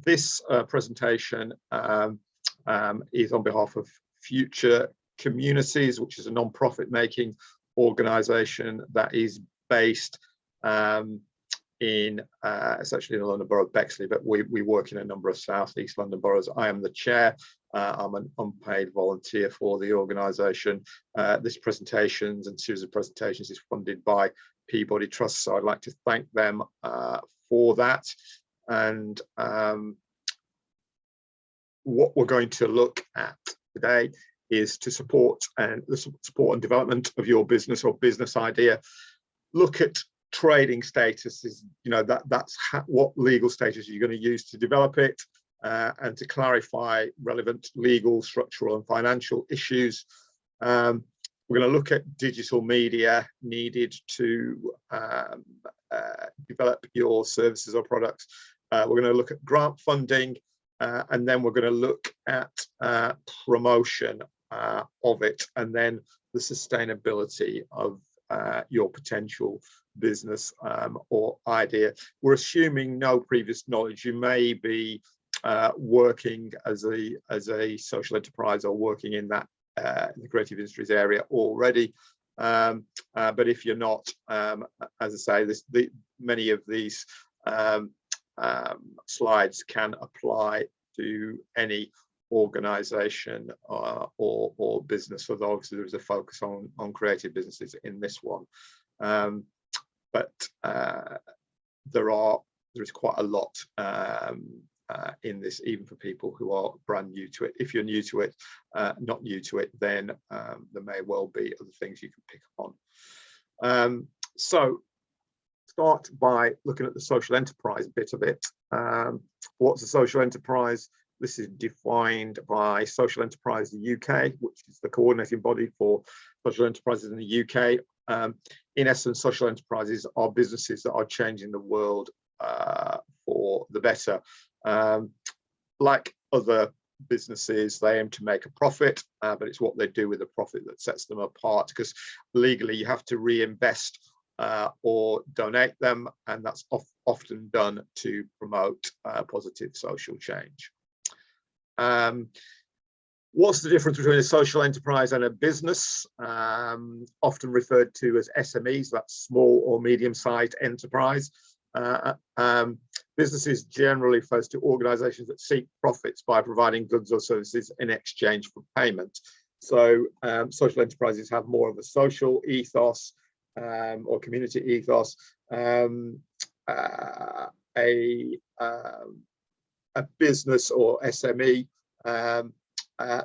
This presentation is on behalf of Future Communities, which is a non-profit making organisation that is based it's actually in the London Borough of Bexley, but we work in a number of South East London boroughs. I am the chair. I'm an unpaid volunteer for the organisation. This presentations and series of presentations is funded by Peabody Trust, so I'd like to thank them for that. And what we're going to look at today is to support and development of your business or business idea. Look at trading statuses, that's what legal status you're going to use to develop it, and to clarify relevant legal, structural and financial issues. We're going to look at digital media needed to develop your services or products. We're going to look at grant funding, and then we're going to look at promotion of it, and then the sustainability of your potential business or idea. We're assuming no previous knowledge. You may be working as a social enterprise or working in that in the creative industries area already, but if you're not, as I say, many of these slides can apply to any organization or business, although obviously there is a focus on creative businesses in this one. But there is quite a lot in this, even for people who are brand new to it. If you're new to it, not new to it, then there may well be other things you can pick up on. So start by looking at the social enterprise bit of it. What's a social enterprise? This is defined by Social Enterprise UK, which is the coordinating body for social enterprises in the UK. In essence, social enterprises are businesses that are changing the world for the better. Like other businesses, they aim to make a profit, but it's what they do with the profit that sets them apart, because legally you have to reinvest or donate them, and that's often done to promote positive social change. What's the difference between a social enterprise and a business? Often referred to as SMEs, that's small or medium-sized enterprise. Businesses generally refer to organisations that seek profits by providing goods or services in exchange for payment. So social enterprises have more of a social ethos or community ethos. A business or SME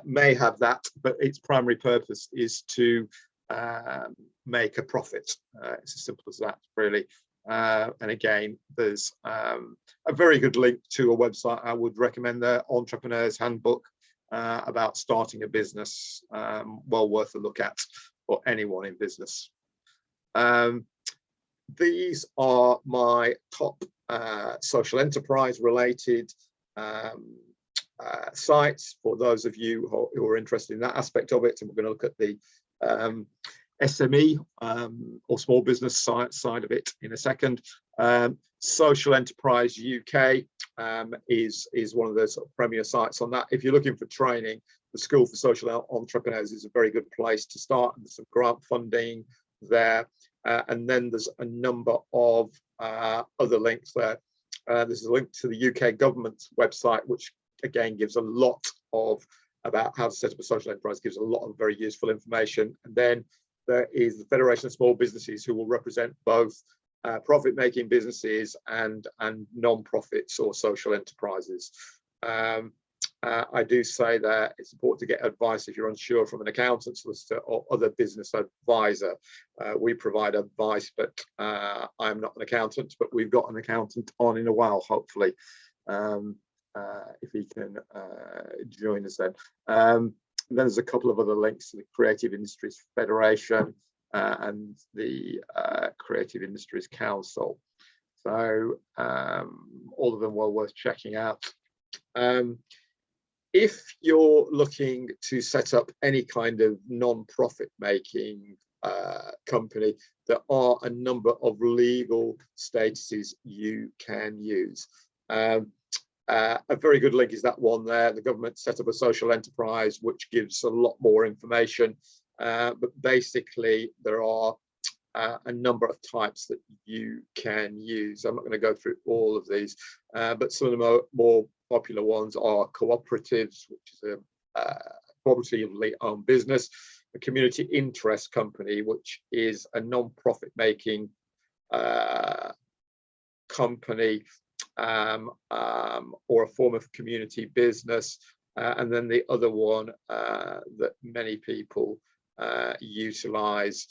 may have that, but its primary purpose is to make a profit. It's as simple as that, really. And again, there's a very good link to a website I would recommend there, Entrepreneur's Handbook, about starting a business, well worth a look at for anyone in business. These are my top social enterprise related sites for those of you who are interested in that aspect of it. And we're going to look at the SME or small business side of it in a second. Social Enterprise UK is one of the sort of premier sites on that. If you're looking for training, the School for Social Entrepreneurs is a very good place to start. There's some grant funding there, and then there's a number of other links there. There's a link to the UK government's website, which again gives a lot about how to set up a social enterprise, gives a lot of very useful information. And then there is the Federation of Small Businesses, who will represent both profit-making businesses and non-profits or social enterprises. I do say that it's important to get advice if you're unsure from an accountant, solicitor or other business advisor. We provide advice, but I'm not an accountant, but we've got an accountant on in a while, hopefully, if he can join us then. Then there's a couple of other links to the Creative Industries Federation and the Creative Industries Council. So all of them well worth checking out. If you're looking to set up any kind of non-profit making company, there are a number of legal statuses you can use. A very good link is that one there. The government set up a social enterprise, which gives a lot more information. But basically, there are a number of types that you can use. I'm not going to go through all of these, but some of the more popular ones are cooperatives, which is a cooperatively owned business, a community interest company, which is a non-profit making company or a form of community business, and then the other one that many people utilize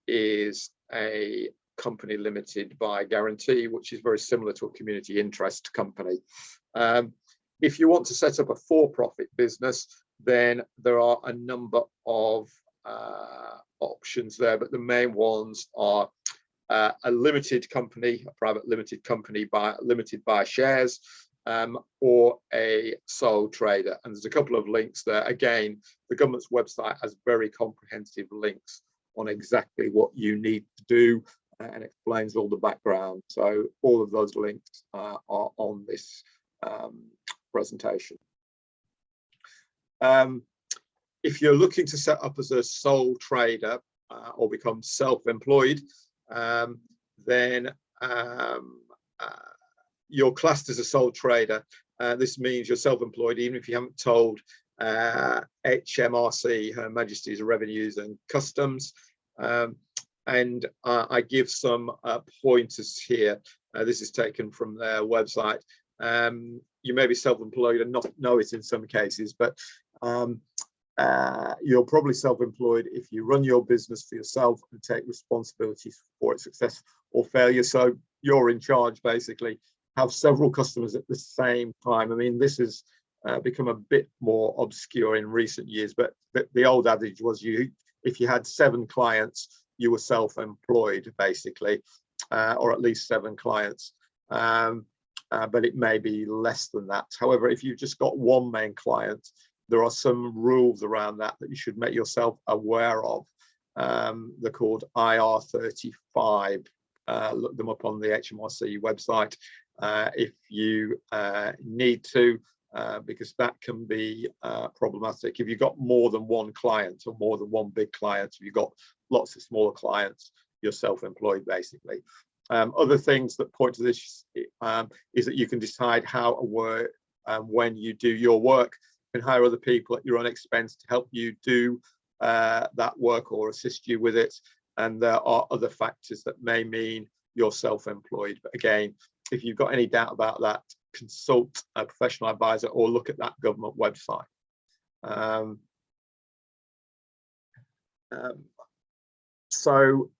is a company limited by guarantee, which is very similar to a community interest company. If you want to set up a for-profit business, then there are a number of options there, but the main ones are a limited company, a private limited company limited by shares, or a sole trader. And there's a couple of links there. Again, the government's website has very comprehensive links on exactly what you need to do and explains all the background. So all of those links are on this presentation. If you're looking to set up as a sole trader or become self-employed, then you're classed as a sole trader. This means you're self-employed even if you haven't told HMRC, Her Majesty's Revenues and Customs. And I give some pointers here. This is taken from their website. You may be self-employed and not know it in some cases, but you're probably self-employed if you run your business for yourself and take responsibilities for its success or failure. So you're in charge, basically, have several customers at the same time. I mean, this has become a bit more obscure in recent years, but the old adage was if you had 7 clients, you were self-employed, basically, or at least 7 clients. But it may be less than that. However, if you've just got one main client, there are some rules around that you should make yourself aware of. They're called IR35. Look them up on the HMRC website if you need to, because that can be problematic. If you've got more than one client or more than one big client, if you've got lots of smaller clients, you're self-employed, basically. Other things that point to this is that you can decide how and where when you do your work, and hire other people at your own expense to help you do that work or assist you with it. And there are other factors that may mean you're self-employed. But again, if you've got any doubt about that, consult a professional advisor or look at that government website. So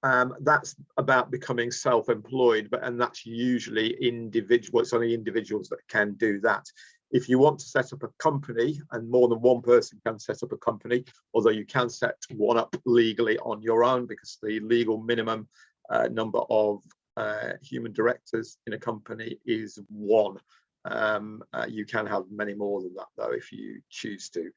that's about becoming self-employed, and that's usually individual. It's only individuals that can do that. If you want to set up a company, and more than one person can set up a company, although you can set one up legally on your own, because the legal minimum number of human directors in a company is 1. You can have many more than that, though, if you choose to.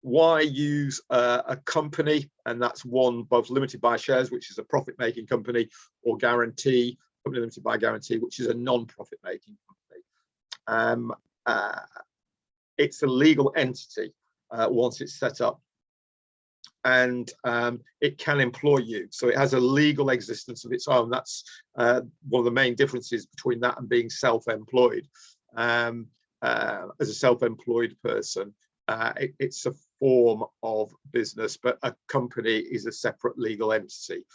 Why use a company? And that's one both limited by shares, which is a profit-making company, or guarantee, company limited by guarantee, which is a non-profit making company. It's a legal entity once it's set up, and it can employ you. So it has a legal existence of its own. That's one of the main differences between that and being self-employed. As a self-employed person, it's a form of business, but a company is a separate legal entity.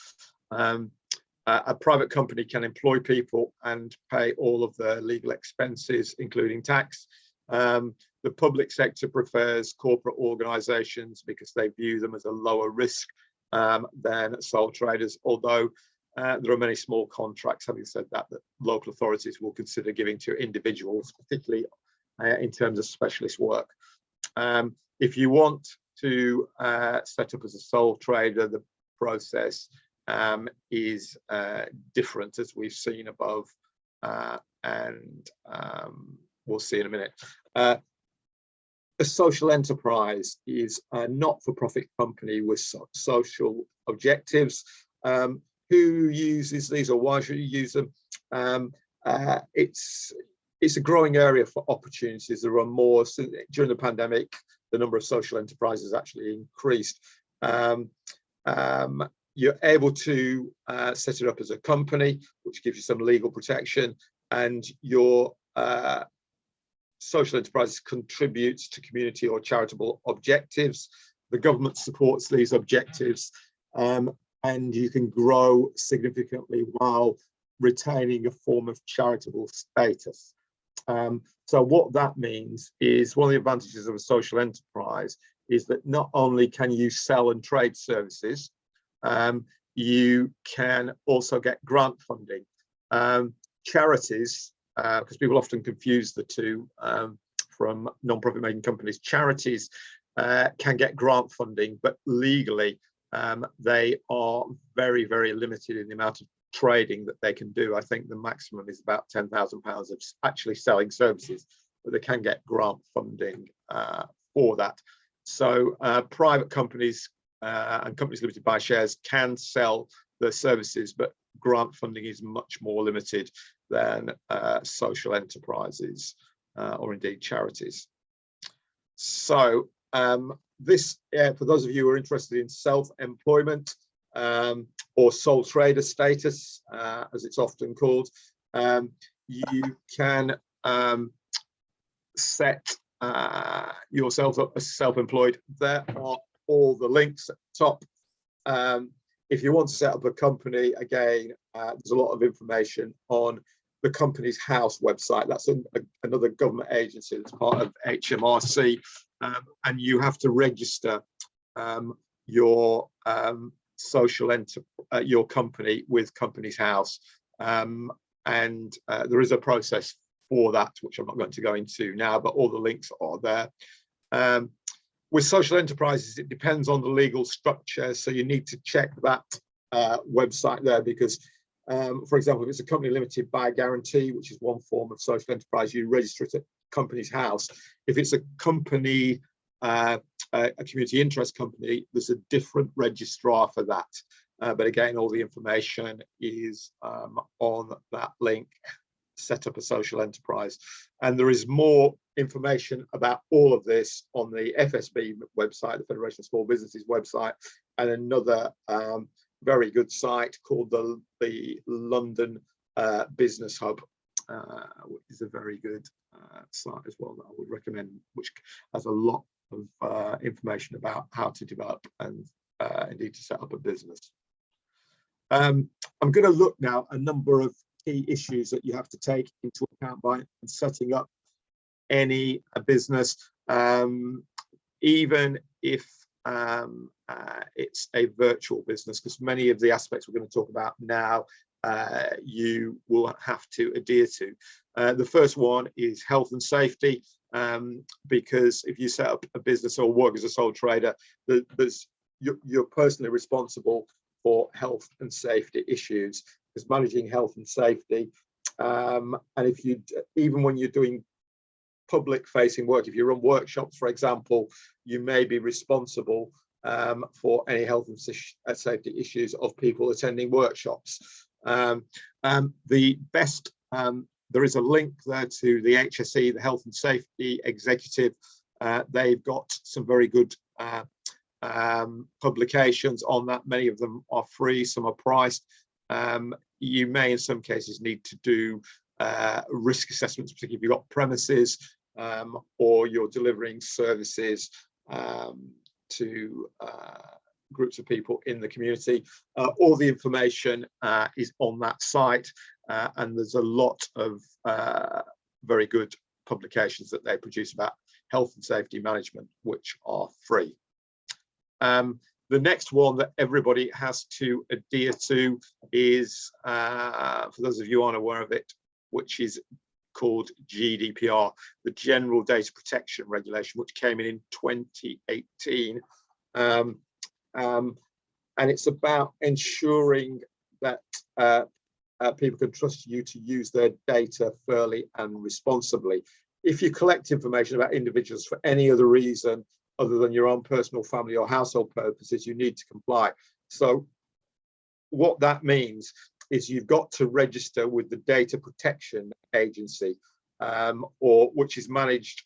A private company can employ people and pay all of their legal expenses, including tax. The public sector prefers corporate organisations because they view them as a lower risk than sole traders, although there are many small contracts, having said that, that local authorities will consider giving to individuals, particularly in terms of specialist work. If you want to set up as a sole trader, the process is different, as we've seen above, and we'll see in a minute. A social enterprise is a not-for-profit company with social objectives. Who uses these, or why should you use them? it's a growing area for opportunities. There are more. During the pandemic, the number of social enterprises actually increased. You're able to set it up as a company, which gives you some legal protection, and your social enterprise contributes to community or charitable objectives. The government supports these objectives, and you can grow significantly while retaining a form of charitable status. So what that means is, one of the advantages of a social enterprise is that not only can you sell and trade services, you can also get grant funding. Charities, because people often confuse the two from non-profit making companies, charities can get grant funding, but legally they are very, very limited in the amount of trading that they can do. I think the maximum is about £10,000 of actually selling services, but they can get grant funding for that. So private companies and companies limited by shares can sell their services, but grant funding is much more limited than social enterprises or indeed charities. So this, for those of you who are interested in self-employment or sole trader status, as it's often called, you can set yourself up as self-employed. There are all the links at the top. If you want to set up a company, again, there's a lot of information on the Companies House website. That's another government agency that's part of HMRC, and you have to register your your company with Companies House, and there is a process for that, which I'm not going to go into now, but all the links are there. With social enterprises, it depends on the legal structure, so you need to check that website there, because for example, if it's a company limited by guarantee, which is one form of social enterprise, you register it at Companies House. If it's a company, a community interest company, there's a different registrar for that. But again, all the information is on that link, set up a social enterprise. And there is more information about all of this on the FSB website, the Federation of Small Businesses website, and another very good site called the London Business Hub, which is a very good site as well that I would recommend, which has a lot of information about how to develop and indeed to set up a business. I'm going to look now at a number of key issues that you have to take into account by setting up any business, even if it's a virtual business, because many of the aspects we're going to talk about now you will have to adhere to. The first one is health and safety, because if you set up a business or work as a sole trader, you're personally responsible for health and safety issues, because managing health and safety, and if you, even when you're doing public facing work, if you run workshops, for example, you may be responsible for any health and safety issues of people attending workshops. The best, there is a link there to the HSE, the Health and Safety Executive. They've got some very good publications on that. Many of them are free, some are priced. You may in some cases need to do risk assessments, particularly if you've got premises or you're delivering services to groups of people in the community. All the information is on that site, and there's a lot of very good publications that they produce about health and safety management, which are free. The next one that everybody has to adhere to is, for those of you who aren't aware of it, which is called GDPR, the General Data Protection Regulation, which came in 2018. And it's about ensuring that people can trust you to use their data fairly and responsibly. If you collect information about individuals for any other reason other than your own personal, family or household purposes, you need to comply. So what that means is you've got to register with the Data Protection Agency, or which is managed,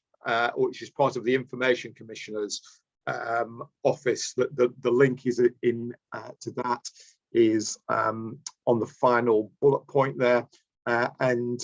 which is part of the Information Commissioner's office. The link is in to that is on the final bullet point there. And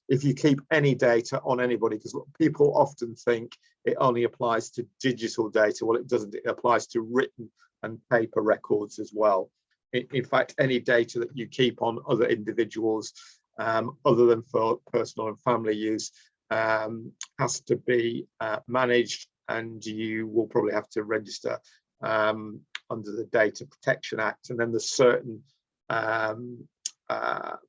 if you keep any data on anybody, because people often think it only applies to digital data. Well, it doesn't. It applies to written and paper records as well. In fact, any data that you keep on other individuals, other than for personal and family use, has to be managed, and you will probably have to register under the Data Protection Act. And then there's certain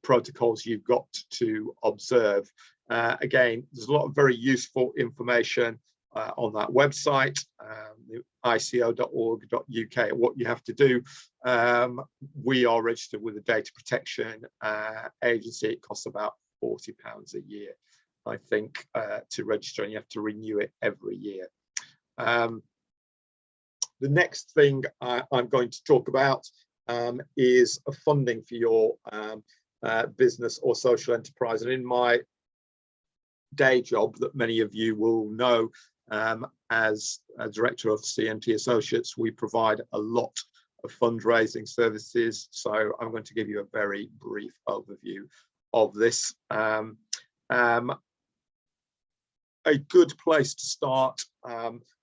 protocols you've got to observe. Again, there's a lot of very useful information on that website, ico.org.uk. What you have to do, we are registered with the Data Protection Agency. It costs about £40 a year, I think, to register, and you have to renew it every year. The next thing I'm going to talk about is funding for your business or social enterprise. And in my day job that many of you will know, as a director of CNT Associates, we provide a lot of fundraising services. So I'm going to give you a very brief overview of this. A good place to start,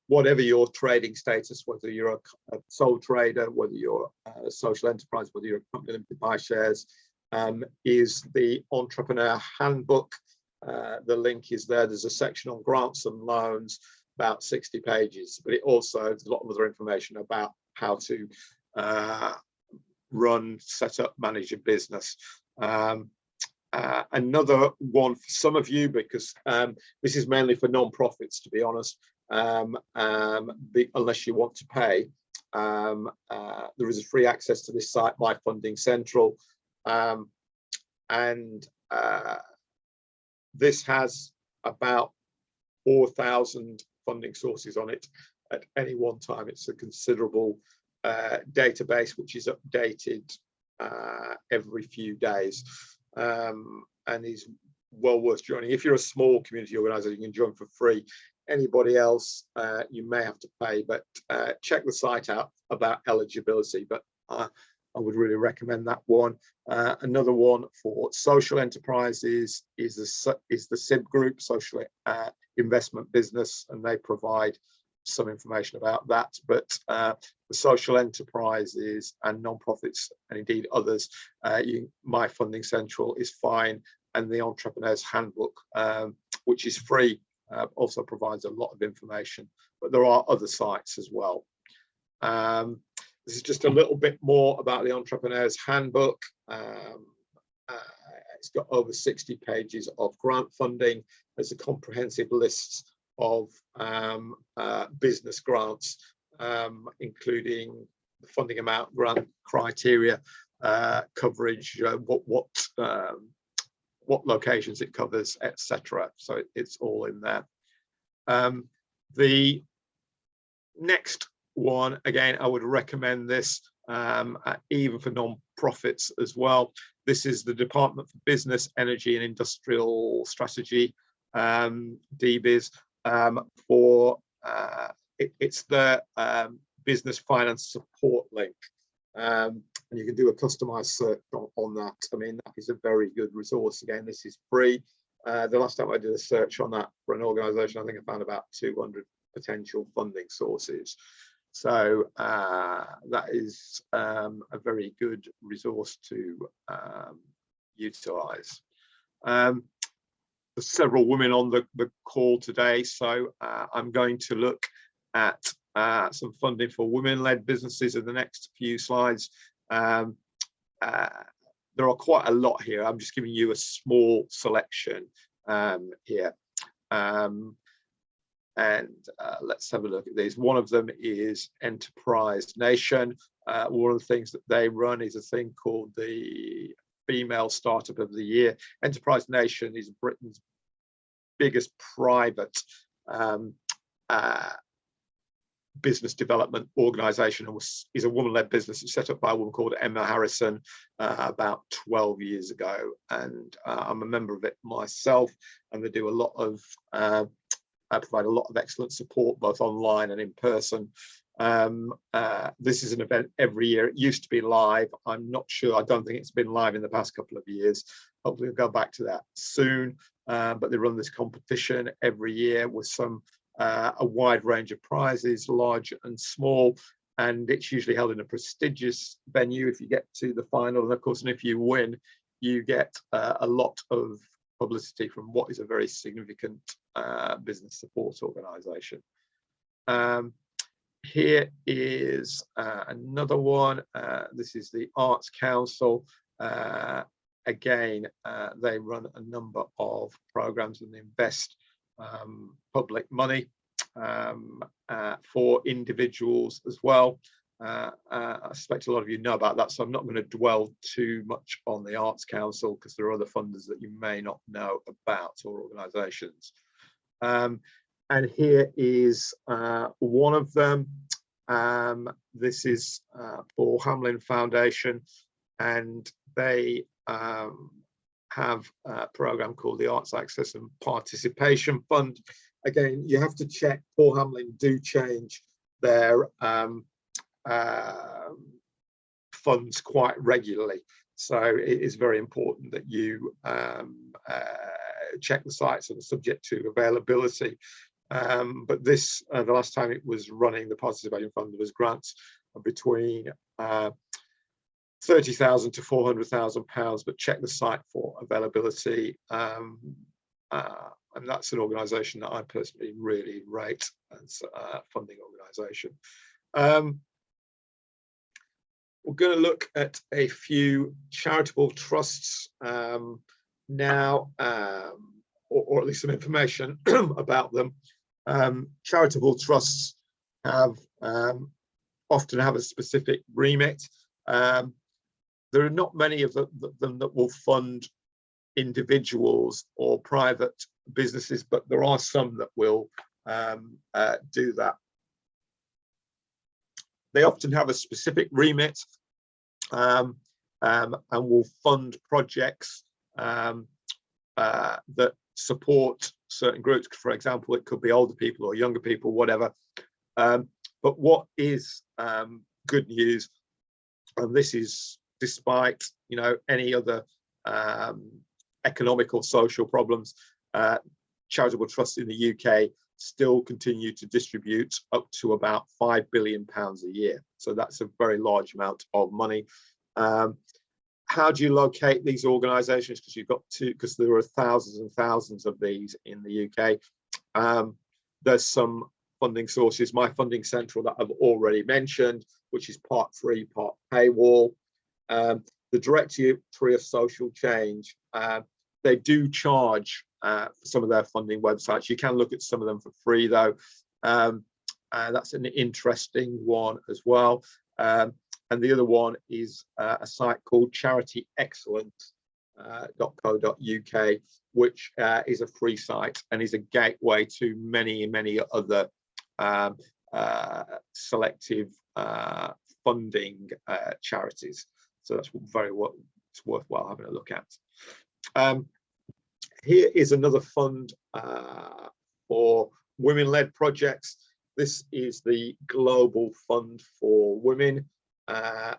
whatever your trading status, whether you're a sole trader, whether you're a social enterprise, whether you're a company limited by shares, is the Entrepreneur Handbook. The link is there. There's a section on grants and loans, about 60 pages, but it also has a lot of other information about how to run, set up, manage a business. Another one for some of you, because this is mainly for non-profits, to be honest, unless you want to pay. There is a free access to this site, My Funding Central, and this has about 4,000 funding sources on it at any one time. It's a considerable database, which is updated every few days, and is well worth joining. If you're a small community organisation, you can join for free. Anybody else, you may have to pay, but check the site out about eligibility. But I would really recommend that one. Another one for social enterprises is the SIB group, Social Investment Business, and they provide some information about that. But the social enterprises and non-profits, and indeed others, My Funding Central is fine, and the Entrepreneur's Handbook, which is free, also provides a lot of information. But there are other sites as well. This is just a little bit more about the Entrepreneur's Handbook. It's got over 60 pages of grant funding. There's a comprehensive list of business grants, including the funding amount, grant criteria, coverage, what locations it covers, etc. So it's all in there. The next one, again, I would recommend this, even for non-profits as well. This is the Department for Business, Energy and Industrial Strategy, DBIS, it's the business finance support link. And you can do a customized search on that. I mean, that is a very good resource. Again, this is free. The last time I did a search on that for an organisation, I think I found about 200 potential funding sources. So that is a very good resource to utilise. There's several women on the call today, so I'm going to look at some funding for women-led businesses in the next few slides. There are quite a lot here. I'm just giving you a small selection here. Let's have a look at these. One of them is Enterprise Nation. One of the things that they run is a thing called the Female Startup of the Year. Enterprise Nation is Britain's biggest private business development organisation, and is a woman-led business. It's set up by a woman called Emma Harrison about 12 years ago, and I'm a member of it myself. And they do a lot of provide a lot of excellent support, both online and in person. This is an event every year. It used to be live. I'm not sure. I don't think it's been live in the past couple of years. Hopefully we'll go back to that soon. But they run this competition every year with a wide range of prizes, large and small, and it's usually held in a prestigious venue if you get to the final. And of course, and if you win, you get a lot of publicity from what is a very significant business support organisation. Here is another one. This is the Arts Council. Again, they run a number of programs and they invest public money for individuals as well. I suspect a lot of you know about that, so I'm not going to dwell too much on the Arts Council because there are other funders that you may not know about, or organisations. And here is one of them. This is for Hamlin Foundation, and they have a program called the Arts Access and Participation Fund. Again, you have to check. Paul Hamlin do change their funds quite regularly, so it is very important that you check the sites and subject to availability. But this, the last time it was running, the Participation Fund, there was grants between 30,000 to 400,000 pounds, but check the site for availability. And that's an organisation that I personally really rate as a funding organisation. We're going to look at a few charitable trusts now, or at least some information about them. Charitable trusts have often have a specific remit. There are not many of them that will fund individuals or private businesses, but there are some that will do that. They often have a specific remit and will fund projects that support certain groups. For example, it could be older people or younger people, whatever. But what is good news, and this is despite any other economic or social problems, charitable trusts in the UK still continue to distribute up to about £5 billion a year. So that's a very large amount of money. How do you locate these organisations? Because there are thousands and thousands of these in the UK. There's some funding sources. My Funding Central that I've already mentioned, which is part free, part paywall. The Directory of Social Change, they do charge for some of their funding websites. You can look at some of them for free though. That's an interesting one as well. And the other one is a site called charityexcellence.co.uk, which is a free site and is a gateway to many, many other selective funding charities. So that's it's worthwhile having a look at. Here is another fund for women-led projects. This is the Global Fund for Women.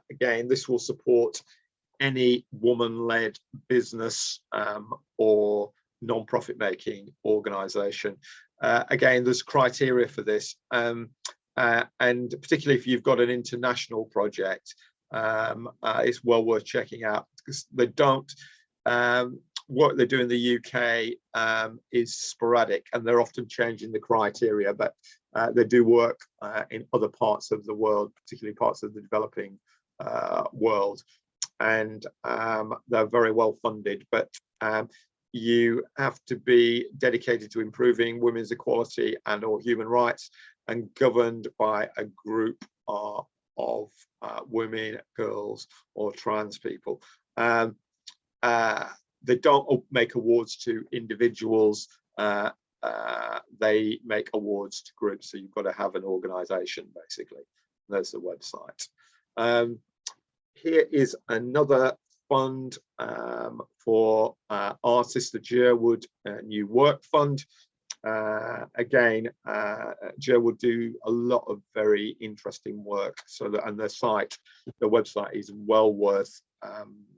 Again, this will support any woman-led business or non-profit making organisation. Again, there's criteria for this, and particularly if you've got an international project, it's well worth checking out, because they don't what they do in the UK is sporadic, and they're often changing the criteria, but they do work in other parts of the world, particularly parts of the developing world, and they're very well funded. But you have to be dedicated to improving women's equality and or human rights, and governed by a group of women, girls, or trans people. They don't make awards to individuals they make awards to groups. So you've got to have an organisation, basically. There's the website. Here is another fund for artists, the Jerwood New Work Fund. Again, Jerwood do a lot of very interesting work. So that, and their site, the website is well worth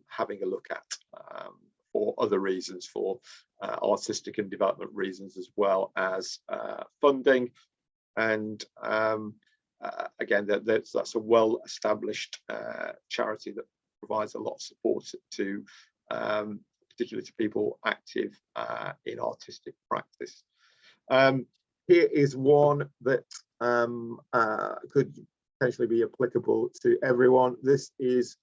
having a look at for other reasons, for artistic and development reasons, as well as funding. And again, that's a well-established charity that provides a lot of support to particularly to people active in artistic practice. Here is one that could potentially be applicable to everyone. This is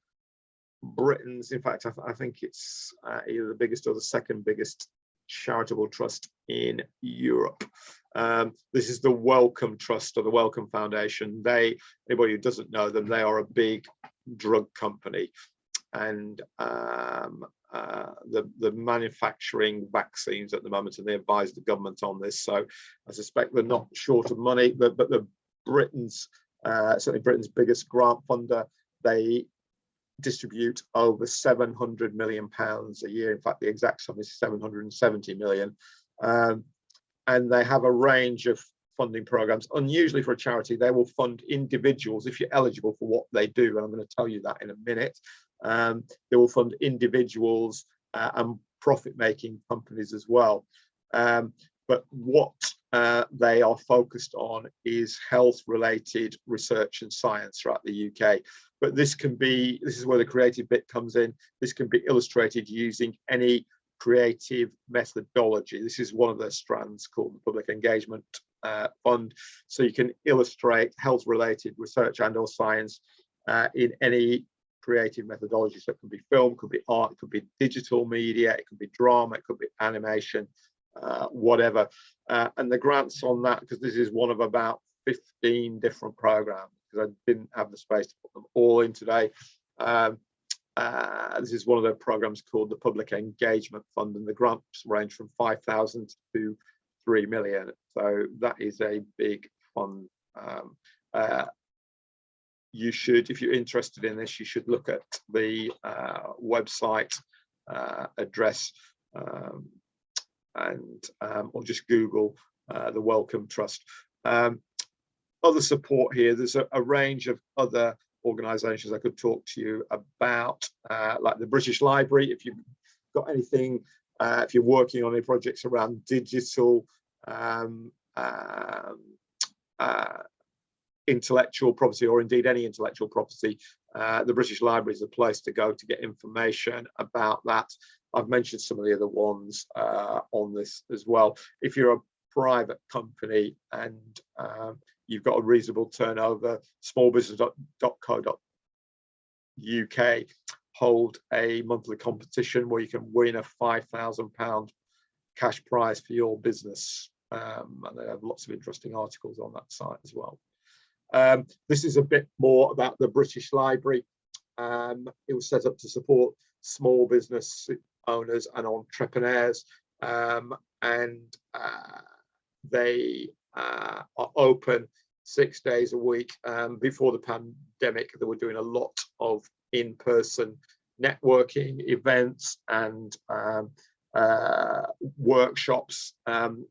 Britain's, in fact, I think it's either the biggest or the second biggest charitable trust in Europe. This is the Wellcome Trust, or the Wellcome Foundation. Anybody who doesn't know them, they are a big drug company, and the manufacturing vaccines at the moment, and they advise the government on this. So I suspect they're not short of money, but the certainly Britain's biggest grant funder, they distribute over £700 million a year. In fact, the exact sum is 770 million. And they have a range of funding programs. Unusually for a charity, they will fund individuals if you're eligible for what they do, and I'm going to tell you that in a minute. They will fund individuals and profit-making companies as well. But what they are focused on is health-related research and science throughout the UK. But this is where the creative bit comes in. This can be illustrated using any creative methodology. This is one of their strands called the Public Engagement Fund. So you can illustrate health-related research and or science in any creative methodology. So it can be film, could be art, it could be digital media, it could be drama, it could be animation, whatever. And the grants on that, because this is one of about 15 different programs, because I didn't have the space to put them all in today. This is one of their programs called the Public Engagement Fund, and the grants range from 5,000 to 3 million. So that is a big fund. You should, if you're interested in this, you should look at the website address or just Google the Wellcome Trust. Other support here, there's a range of other organisations I could talk to you about, like the British Library. If you've got anything, if you're working on any projects around digital intellectual property, or indeed any intellectual property, the British Library is a place to go to get information about that. I've mentioned some of the other ones on this as well. If you're a private company and you've got a reasonable turnover, smallbusiness.co.uk hold a monthly competition where you can win a £5,000 cash prize for your business. And they have lots of interesting articles on that site as well. This is a bit more about the British Library. It was set up to support small business owners and entrepreneurs, and they are open 6 days a week. Before the pandemic, they were doing a lot of in-person networking events and workshops.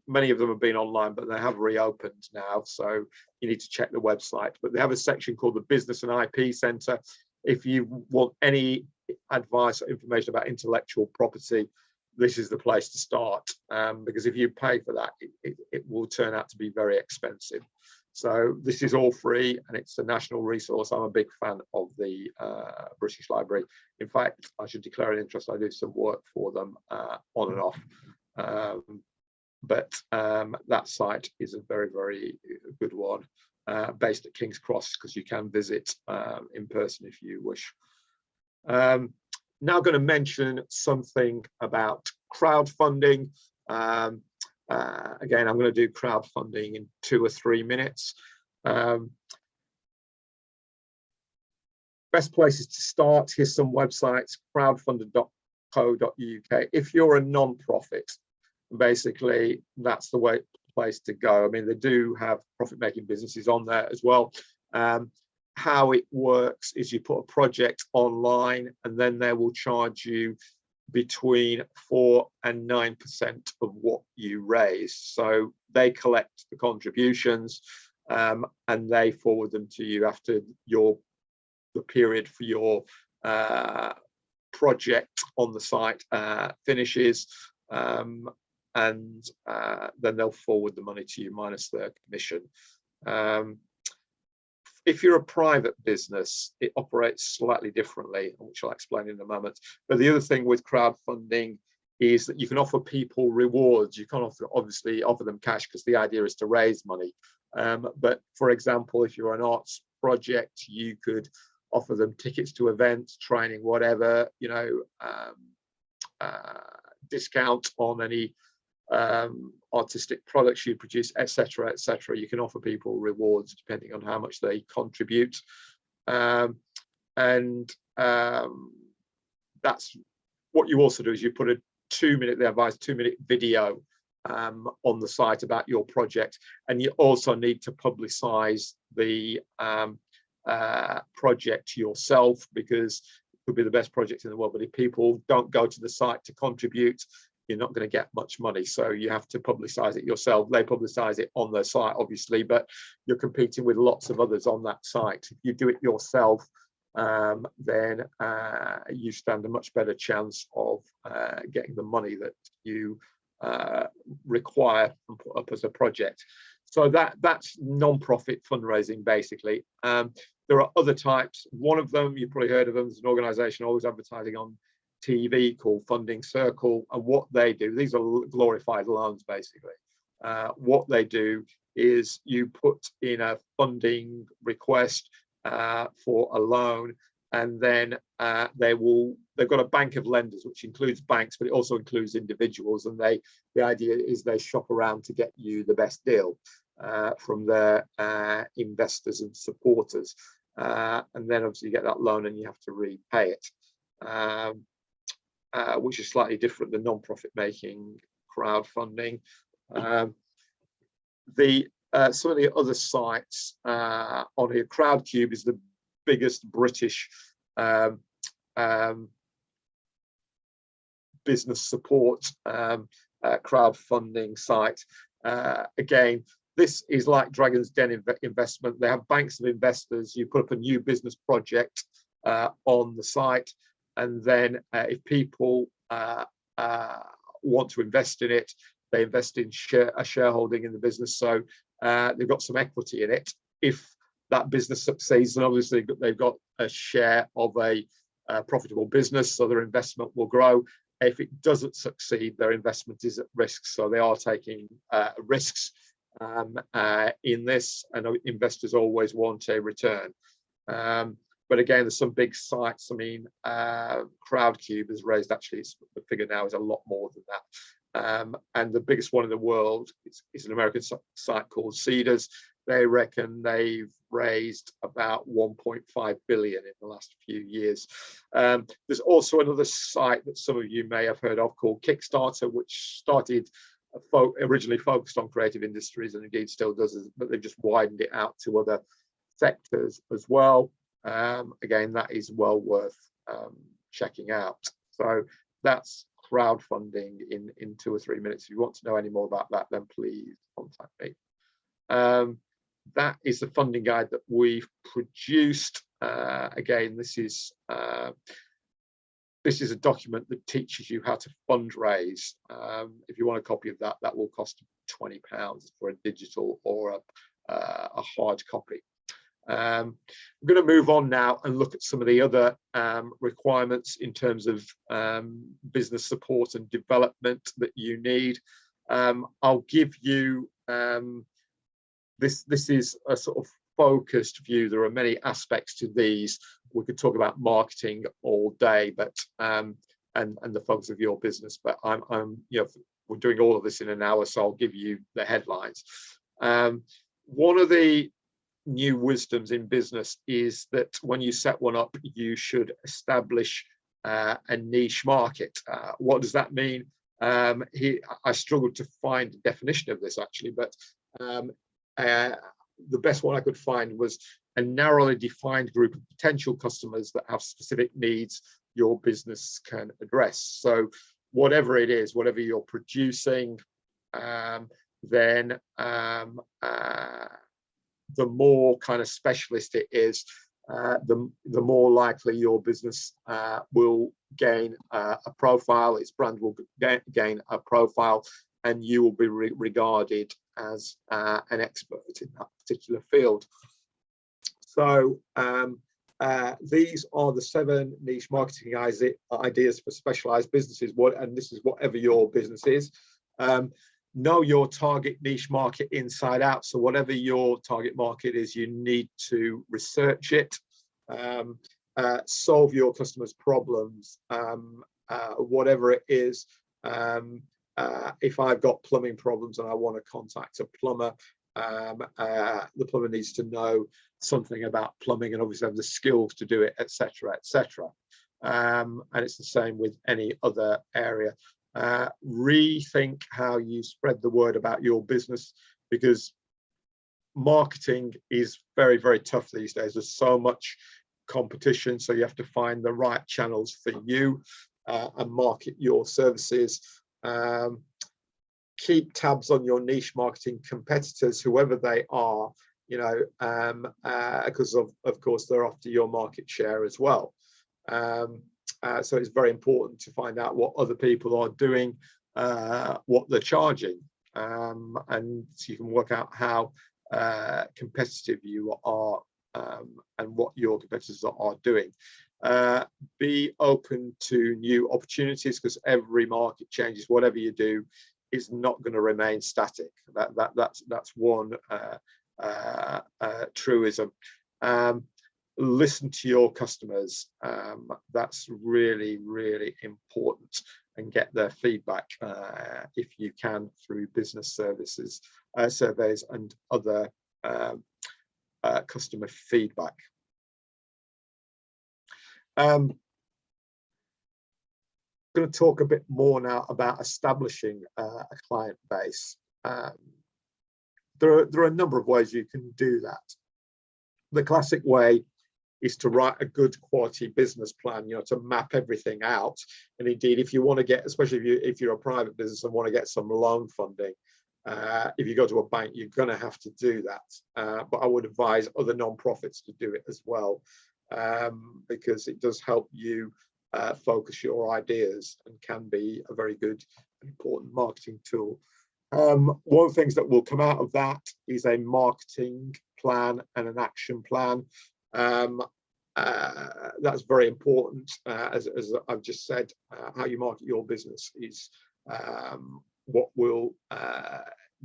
Many of them have been online, but they have reopened now, so you need to check the website. But they have a section called the Business and IP Centre. If you want any advice or information about intellectual property, this is the place to start, because if you pay for that, it will turn out to be very expensive. So this is all free, and it's a national resource. I'm a big fan of the British Library. In fact, I should declare an interest. I do some work for them on and off. But that site is a very, very good one, based at King's Cross, because you can visit in person if you wish. Now going to mention something about crowdfunding. Again, I'm going to do crowdfunding in 2 or 3 minutes. Best places to start, here's some websites: crowdfunder.co.uk. If you're a non-profit, basically that's the place to go. I mean, they do have profit-making businesses on there as well. How it works is you put a project online, and then they will charge you between 4 and 9% of what you raise. So they collect the contributions, and they forward them to you after the period for your project on the site finishes, and then they'll forward the money to you minus their commission. If you're a private business, it operates slightly differently, which I'll explain in a moment. But the other thing with crowdfunding is that you can offer people rewards. You can't obviously offer them cash, because the idea is to raise money. But for example, if you're an arts project, you could offer them tickets to events, training, whatever, you know, discount on any artistic products you produce, etc., etc. You can offer people rewards depending on how much they contribute, and that's what you also do. Is you put a 2-minute, they advise 2-minute video on the site about your project, and you also need to publicize the project yourself, because it could be the best project in the world, but if people don't go to the site to contribute, you're not going to get much money. So you have to publicize it yourself. They publicize it on their site, obviously, but you're competing with lots of others on that site. If you do it yourself, then you stand a much better chance of getting the money that you require and put up as a project. So that's non-profit fundraising, basically. There are other types. One of them, you've probably heard of them, is an organization always advertising on TV called Funding Circle, and what they do, these are glorified loans, basically. What they do is you put in a funding request for a loan, and then they've got a bank of lenders, which includes banks, but it also includes individuals, and the idea is they shop around to get you the best deal from their investors and supporters, and then obviously you get that loan and you have to repay it. Which is slightly different than non-profit making crowdfunding. Some of the other sites on here, Crowdcube is the biggest British business support crowdfunding site. Again, this is like Dragon's Den investment. They have banks of investors. You put up a new business project on the site, and then if people want to invest in it, they invest in a shareholding in the business. So they've got some equity in it. If that business succeeds, then obviously they've got a share of a profitable business, so their investment will grow. If it doesn't succeed, their investment is at risk. So they are taking risks in this, and investors always want a return. But again, there's some big sites. I mean, Crowdcube has raised, actually, the figure now is a lot more than that. And the biggest one in the world is an American site called Cedars. They reckon they've raised about 1.5 billion in the last few years. There's also another site that some of you may have heard of called Kickstarter, which started originally focused on creative industries, and indeed still does, but they've just widened it out to other sectors as well. Again, that is well worth checking out. So that's crowdfunding in 2 or 3 minutes. If you want to know any more about that, then please contact me. That is the funding guide that we've produced. Again, this is a document that teaches you how to fundraise. If you want a copy of that, that will cost £20 for a digital or a hard copy. We're going to move on now and look at some of the other requirements in terms of business support and development that you need. I'll give you this is a sort of focused view. There are many aspects to these. We could talk about marketing all day, but and the focus of your business, but I'm we're doing all of this in an hour, so I'll give you the headlines. One of the new wisdoms in business is that when you set one up, you should establish a niche market. What does that mean? I struggled to find a definition of this actually, but the best one I could find was a narrowly defined group of potential customers that have specific needs your business can address. So whatever it is, whatever you're producing, then the more kind of specialist it is, the more likely your business will gain a profile, its brand will gain a profile, and you will be regarded as an expert in that particular field. So these are the 7 niche marketing ideas for specialized businesses. And this is whatever your business is. Know your target niche market inside out. So whatever your target market is, you need to research it. Solve your customers' problems, whatever it is. If I've got plumbing problems and I want to contact a plumber, the plumber needs to know something about plumbing and obviously have the skills to do it, etc., etc. And it's the same with any other area. Rethink how you spread the word about your business, because marketing is very, very tough these days. There's so much competition, so you have to find the right channels for you and market your services. Keep tabs on your niche marketing competitors, whoever they are, you know, because of course they're after your market share as well. So it's very important to find out what other people are doing, what they're charging, and so you can work out how competitive you are and what your competitors are doing. Be open to new opportunities, because every market changes. Whatever you do is not going to remain static. That's one truism. Listen to your customers. That's really, really important, and get their feedback if you can through business services, surveys and other customer feedback. I'm going to talk a bit more now about establishing a client base. There are a number of ways you can do that. The classic way is to write a good quality business plan, you know, to map everything out. And indeed, if you want to get, especially if you're a private business and want to get some loan funding, if you go to a bank, you're going to have to do that. But I would advise other non-profits to do it as well, because it does help you focus your ideas and can be a very good and important marketing tool. One of the things that will come out of that is a marketing plan and an action plan. That's very important. As I've just said, how you market your business is what will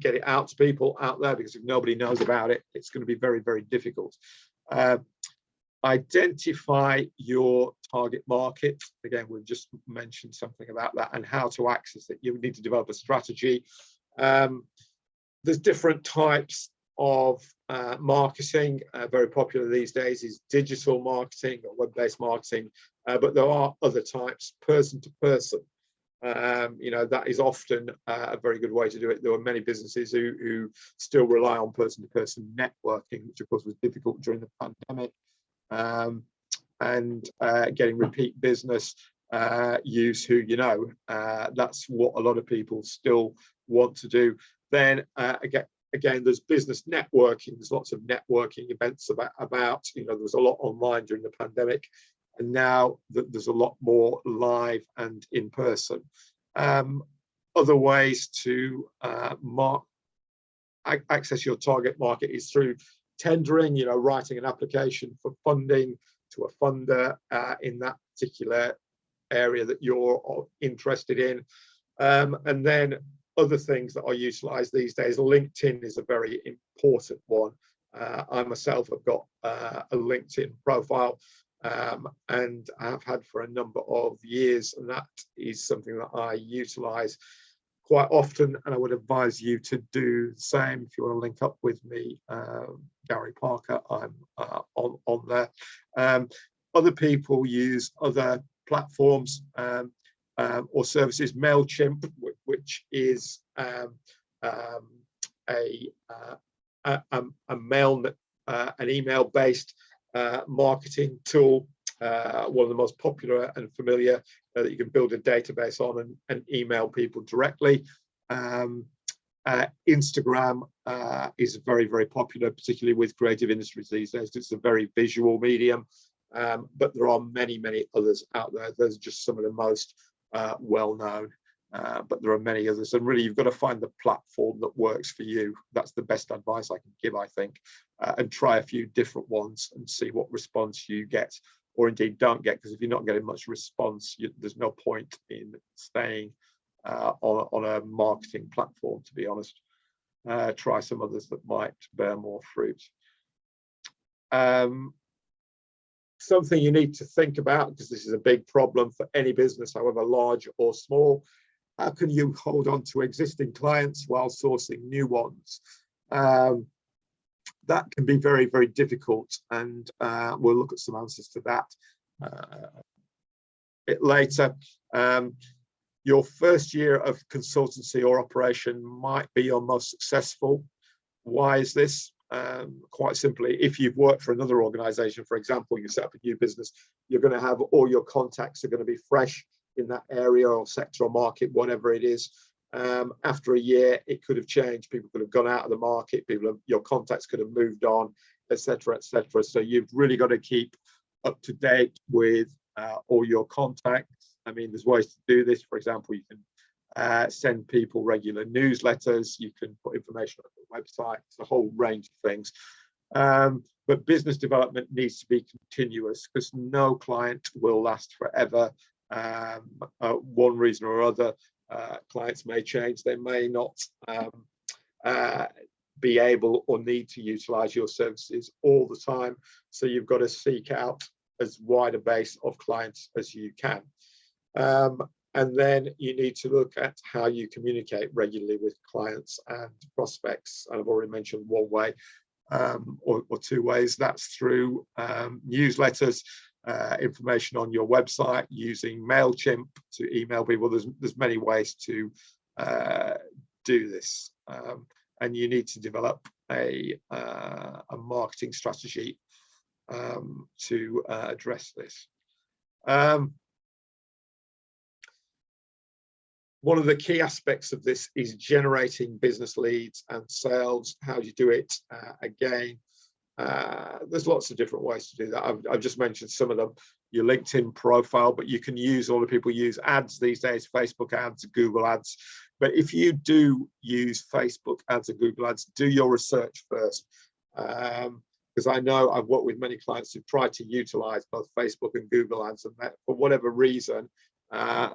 get it out to people out there, because if nobody knows about it, it's going to be very, very difficult. Identify your target market. Again, we've just mentioned something about that and how to access it. You need to develop a strategy. There's different types of marketing. Very popular these days is digital marketing or web-based marketing, but there are other types, person to person. You know, that is often a very good way to do it. There are many businesses who still rely on person-to-person networking, which of course was difficult during the pandemic, and getting repeat business, use who you know. That's what a lot of people still want to do. Then again, there's business networking. There's lots of networking events about, you know, there was a lot online during the pandemic, and now there's a lot more live and in person. Other ways to access your target market is through tendering, you know, writing an application for funding to a funder in that particular area that you're interested in. And then other things that are utilized these days, LinkedIn is a very important one. I myself have got a LinkedIn profile, and I have had for a number of years, and that is something that I utilize quite often, and I would advise you to do the same. If you want to link up with me, Gary Parker, I'm on there. Other people use other platforms. or services. MailChimp, which is an email-based marketing tool, one of the most popular and familiar, that you can build a database on and email people directly. Instagram is very, very popular, particularly with creative industries these days. It's a very visual medium, but there are many, many others out there. Those are just some of the most well-known, but there are many others. And really, you've got to find the platform that works for you. That's the best advice I can give, I think, and try a few different ones and see what response you get, or indeed don't get, because if you're not getting much response, there's no point in staying on a marketing platform, to be honest. Try some others that might bear more fruit. Something you need to think about, because this is a big problem for any business, however large or small: how can you hold on to existing clients while sourcing new ones? That can be very, very difficult, and we'll look at some answers to that a bit later. Your first year of consultancy or operation might be your most successful. Why is this? Quite simply, if you've worked for another organization, for example, you set up a new business, you're going to have all your contacts are going to be fresh in that area or sector or market, whatever it is. After a year, it could have changed. People could have gone out of the market. Your contacts could have moved on, etc., etc. So you've really got to keep up to date with all your contacts. I mean, there's ways to do this. For example, you can send people regular newsletters. You can put information on the website. It's a whole range of things. But business development needs to be continuous, because no client will last forever. One reason or other, clients may change. They may not be able or need to utilize your services all the time. So you've got to seek out as wide a base of clients as you can. And then you need to look at how you communicate regularly with clients and prospects. And I've already mentioned one way, or two ways. That's through newsletters, information on your website, using MailChimp to email people. There's many ways to do this, and you need to develop a marketing strategy to address this. One of the key aspects of this is generating business leads and sales. How do you do it? Again, there's lots of different ways to do that. I've just mentioned some of them. Your LinkedIn profile, but you can use, all the people use ads these days, Facebook ads, Google ads. But if you do use Facebook ads and Google ads, do your research first. Because I know I've worked with many clients who've tried to utilize both Facebook and Google ads, and that, for whatever reason,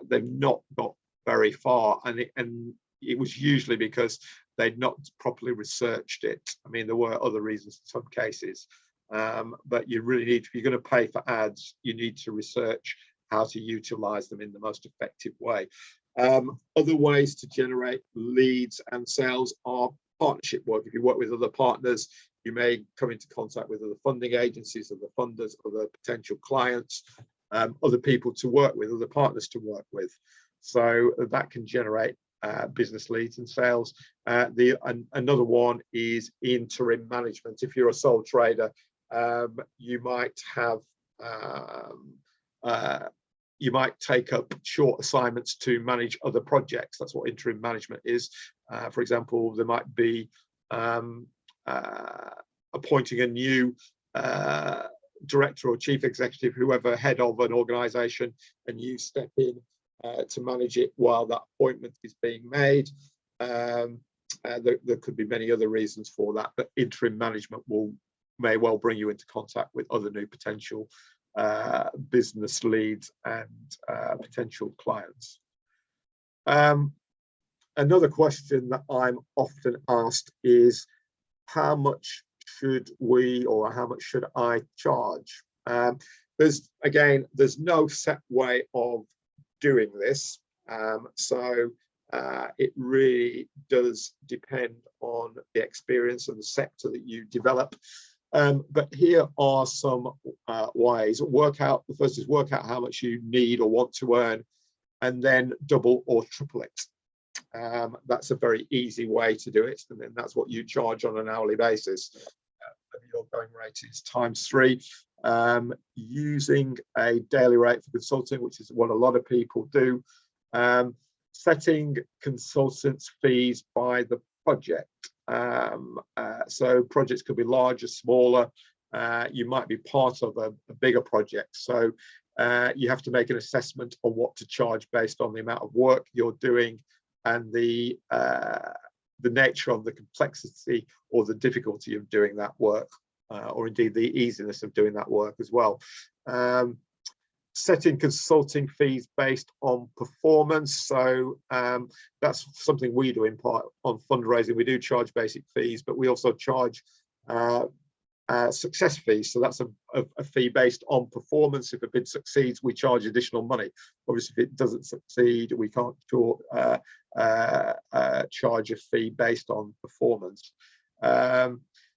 they've not got very far, and it was usually because they'd not properly researched it. I mean, there were other reasons in some cases, but you really need, if you're going to pay for ads, you need to research how to utilize them in the most effective way. Other ways to generate leads and sales are partnership work. If you work with other partners, you may come into contact with other funding agencies, other funders, other potential clients, other people to work with, other partners to work with. So that can generate business leads and sales. Another one is interim management. If you're a sole trader, you might have you might take up short assignments to manage other projects. That's what interim management is. For example, there might be appointing a new director or chief executive, whoever, head of an organization, and you step in to manage it while that appointment is being made. There could be many other reasons for that, but interim management may well bring you into contact with other new potential business leads and potential clients. Another question that I'm often asked is, how much should we, or how much should I charge? There's no set way of doing this, so it really does depend on the experience and the sector that you develop. But here are some ways. The first is work out how much you need or want to earn and then double or triple it. That's a very easy way to do it, and then that's what you charge on an hourly basis. Your going rate is ×3. Using a daily rate for consulting, which is what a lot of people do. Setting consultants' fees by the project. So projects could be larger, smaller. You might be part of a bigger project. So you have to make an assessment on what to charge based on the amount of work you're doing and the nature of the complexity or the difficulty of doing that work, or indeed the easiness of doing that work as well. Setting consulting fees based on performance. So that's something we do in part on fundraising. We do charge basic fees, but we also charge success fees. So that's a fee based on performance. If a bid succeeds, we charge additional money. Obviously, if it doesn't succeed, we can't charge a fee based on performance.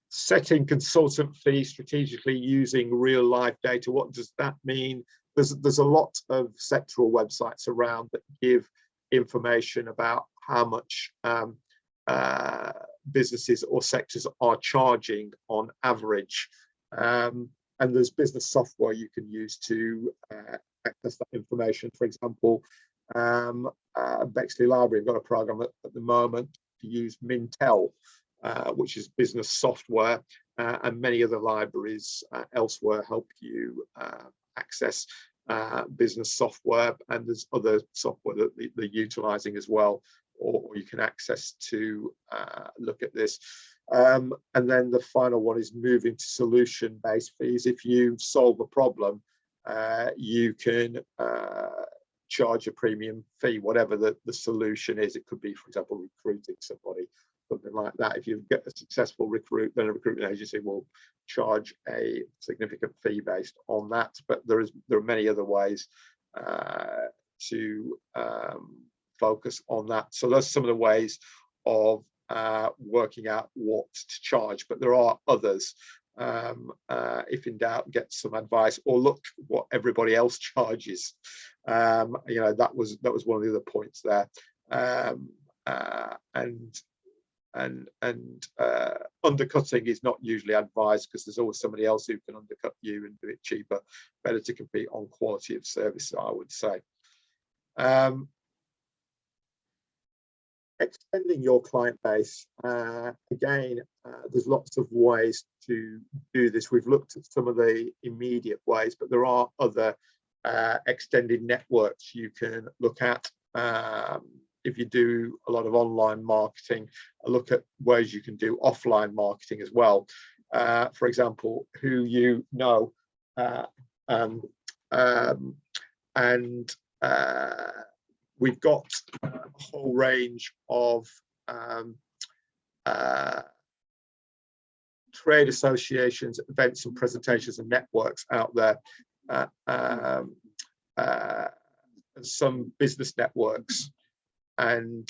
Setting consultant fees strategically using real life data. What does that mean? There's a lot of sectoral websites around that give information about how much businesses or sectors are charging on average, and there's business software you can use to access that information. For example, Bexley Library have got a program at the moment to use Mintel, which is business software, and many other libraries elsewhere help you access business software, and there's other software that they're utilizing as well, or you can access to look at this. And then the final one is moving to solution-based fees. If you solve a problem, you can charge a premium fee, whatever the solution is. It could be, for example, recruiting somebody, something like that. If you get a successful recruit, then a recruitment agency will charge a significant fee based on that. But there are many other ways to focus on that. So those are some of the ways of working out what to charge, but there are others. If in doubt, get some advice or look what everybody else charges. You know, that was one of the other points there. And undercutting is not usually advised, because there's always somebody else who can undercut you and do it cheaper. Better to compete on quality of service, I would say. Extending your client base. Again, there's lots of ways to do this. We've looked at some of the immediate ways, but there are other extended networks you can look at. If you do a lot of online marketing, look at ways you can do offline marketing as well. For example, who you know, we've got a whole range of trade associations, events and presentations and networks out there. Some business networks. And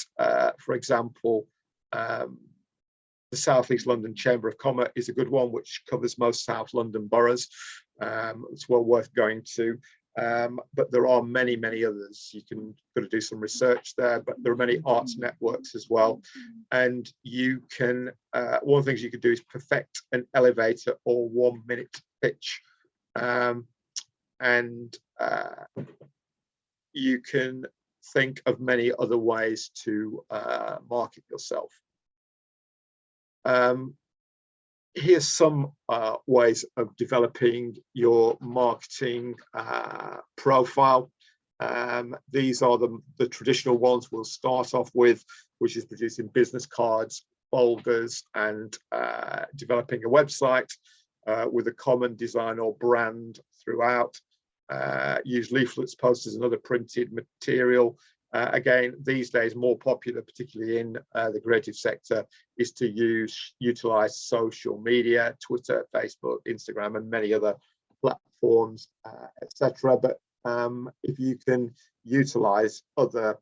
for example, the South East London Chamber of Commerce is a good one, which covers most South London boroughs. It's well worth going to. But there are many others. You can do some research there, but there are many arts networks as well. And you can, one of the things you could do is perfect an elevator or 1 minute pitch. You can think of many other ways to market yourself. Here's some ways of developing your marketing profile. These are the traditional ones we'll start off with, which is producing business cards, folders, and developing a website with a common design or brand throughout. Use leaflets, posters, and other printed material. Again, these days more popular, particularly in the creative sector, is to utilize social media, Twitter, Facebook, Instagram, and many other platforms, etc. But if you can utilize other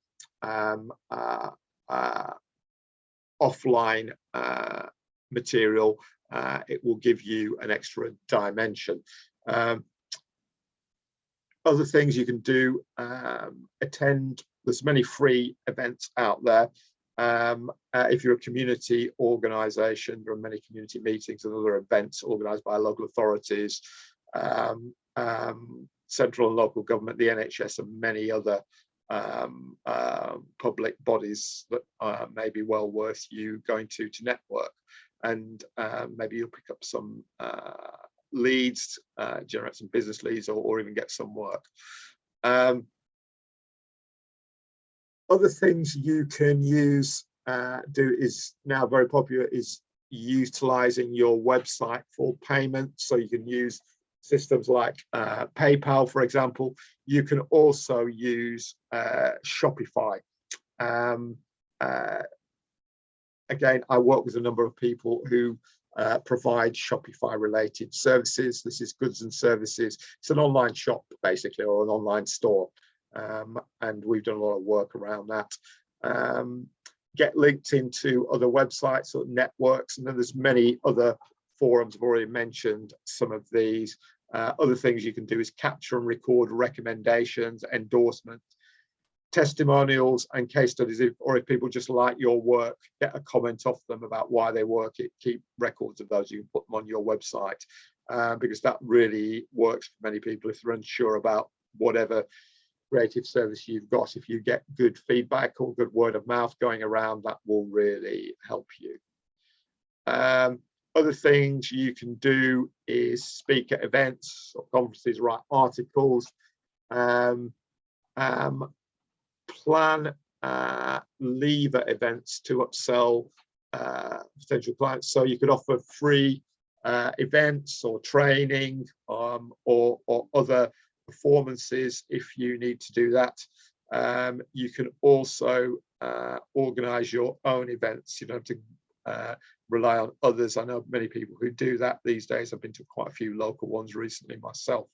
offline material, it will give you an extra dimension. Other things you can do, attend, there's many free events out there. If you're a community organisation, there are many community meetings and other events organised by local authorities, central and local government, the NHS, and many other public bodies that may be well worth you going to network. And maybe you'll pick up some leads, generate some business leads, or even get some work. Other things you can use, do is now very popular, is utilizing your website for payment. So you can use systems like PayPal, for example. You can also use Shopify. Again, I work with a number of people who provide Shopify related services. This is goods and services. It's an online shop basically, or an online store. And we've done a lot of work around that. Get linked into other websites or networks, and then there's many other forums. I've already mentioned some of these. Other things you can do is capture and record recommendations, endorsements, testimonials, and case studies. If people just like your work, get a comment off them about why they work it. Keep records of those. You can put them on your website, because that really works for many people if they're unsure about whatever creative service you've got. If you get good feedback or good word of mouth going around, that will really help you. Other things you can do is speak at events or conferences, write articles, plan lever events to upsell potential clients. So you could offer free events or training, or other performances if you need to do that. You can also organize your own events. You don't have to rely on others. I know many people who do that these days. I've been to quite a few local ones recently myself.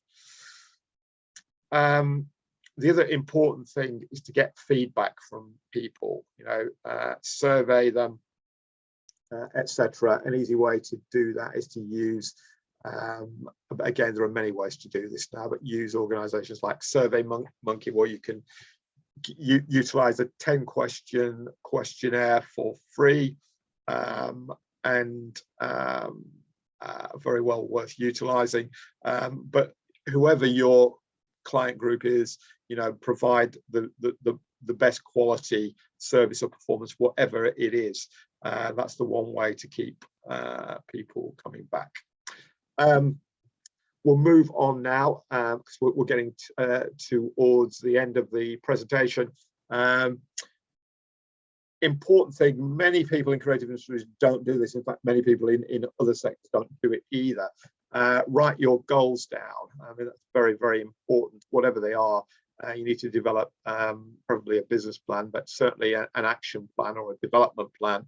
The other important thing is to get feedback from people, survey them, etc. An easy way to do that is to use, again, there are many ways to do this now, but use organizations like SurveyMonkey, where you can utilize a 10-question questionnaire for free, and very well worth utilizing. But whoever your client group is, provide the best quality service or performance, whatever it is. That's the one way to keep people coming back. We'll move on now, because we're getting towards the end of the presentation. Important thing, many people in creative industries don't do this. In fact, many people in other sectors don't do it either. Write your goals down. I mean, that's very, very important. Whatever they are, you need to develop probably a business plan, but certainly an action plan or a development plan.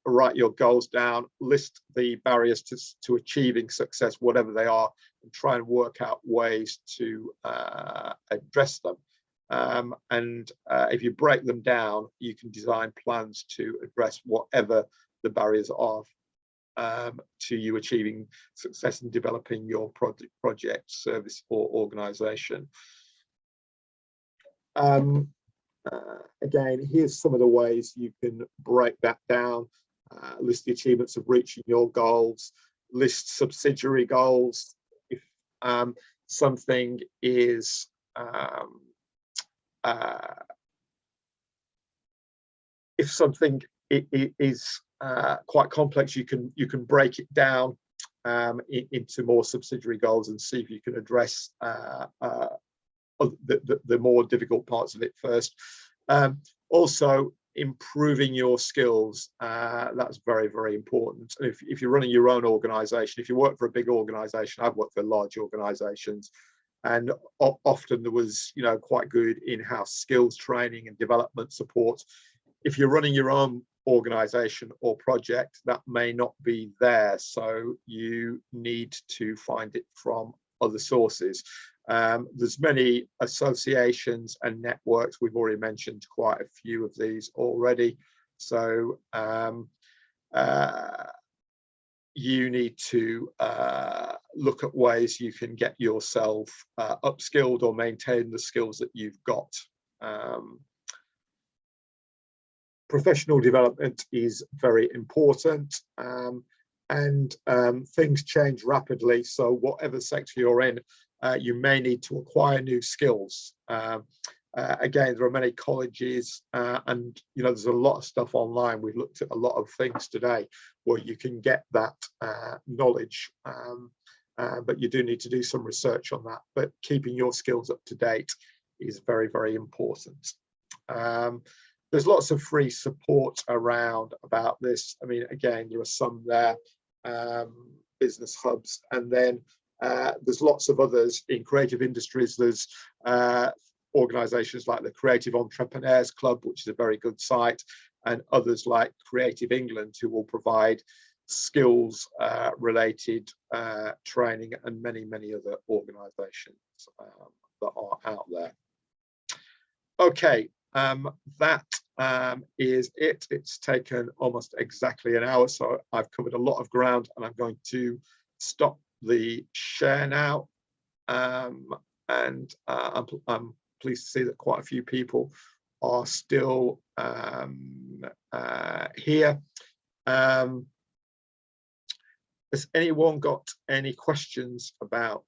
Write your goals down, list the barriers to achieving success, whatever they are, and try and work out ways to address them. And if you break them down, you can design plans to address whatever the barriers are to you achieving success in developing your project, service, or organization. Again, here's some of the ways you can break that down. List the achievements of reaching your goals, list subsidiary goals. If something is quite complex, you can break it down into more subsidiary goals and see if you can address the more difficult parts of it first. Also, improving your skills, that's very, very important. If you're running your own organization, if you work for a big organization, I've worked for large organizations, and often there was quite good in-house skills training and development support. If you're running your own organization or project, that may not be there, so you need to find it from other sources. There's many associations and networks. We've already mentioned quite a few of these already. So you need to look at ways you can get yourself upskilled or maintain the skills that you've got. Professional development is very important, and things change rapidly. So whatever sector you're in, you may need to acquire new skills. Again, there are many colleges, and there's a lot of stuff online. We've looked at a lot of things today where you can get that knowledge, but you do need to do some research on that. But keeping your skills up to date is very, very important. There's lots of free support around about this. I mean, again, there are some there, business hubs, and then there's lots of others in creative industries. There's organisations like the Creative Entrepreneurs Club, which is a very good site, and others like Creative England, who will provide skills related training, and many, many other organisations that are out there. Okay. That is it. It's taken almost exactly an hour, so I've covered a lot of ground, and I'm going to stop the share now. And I'm pleased to see that quite a few people are still here. Has anyone got any questions about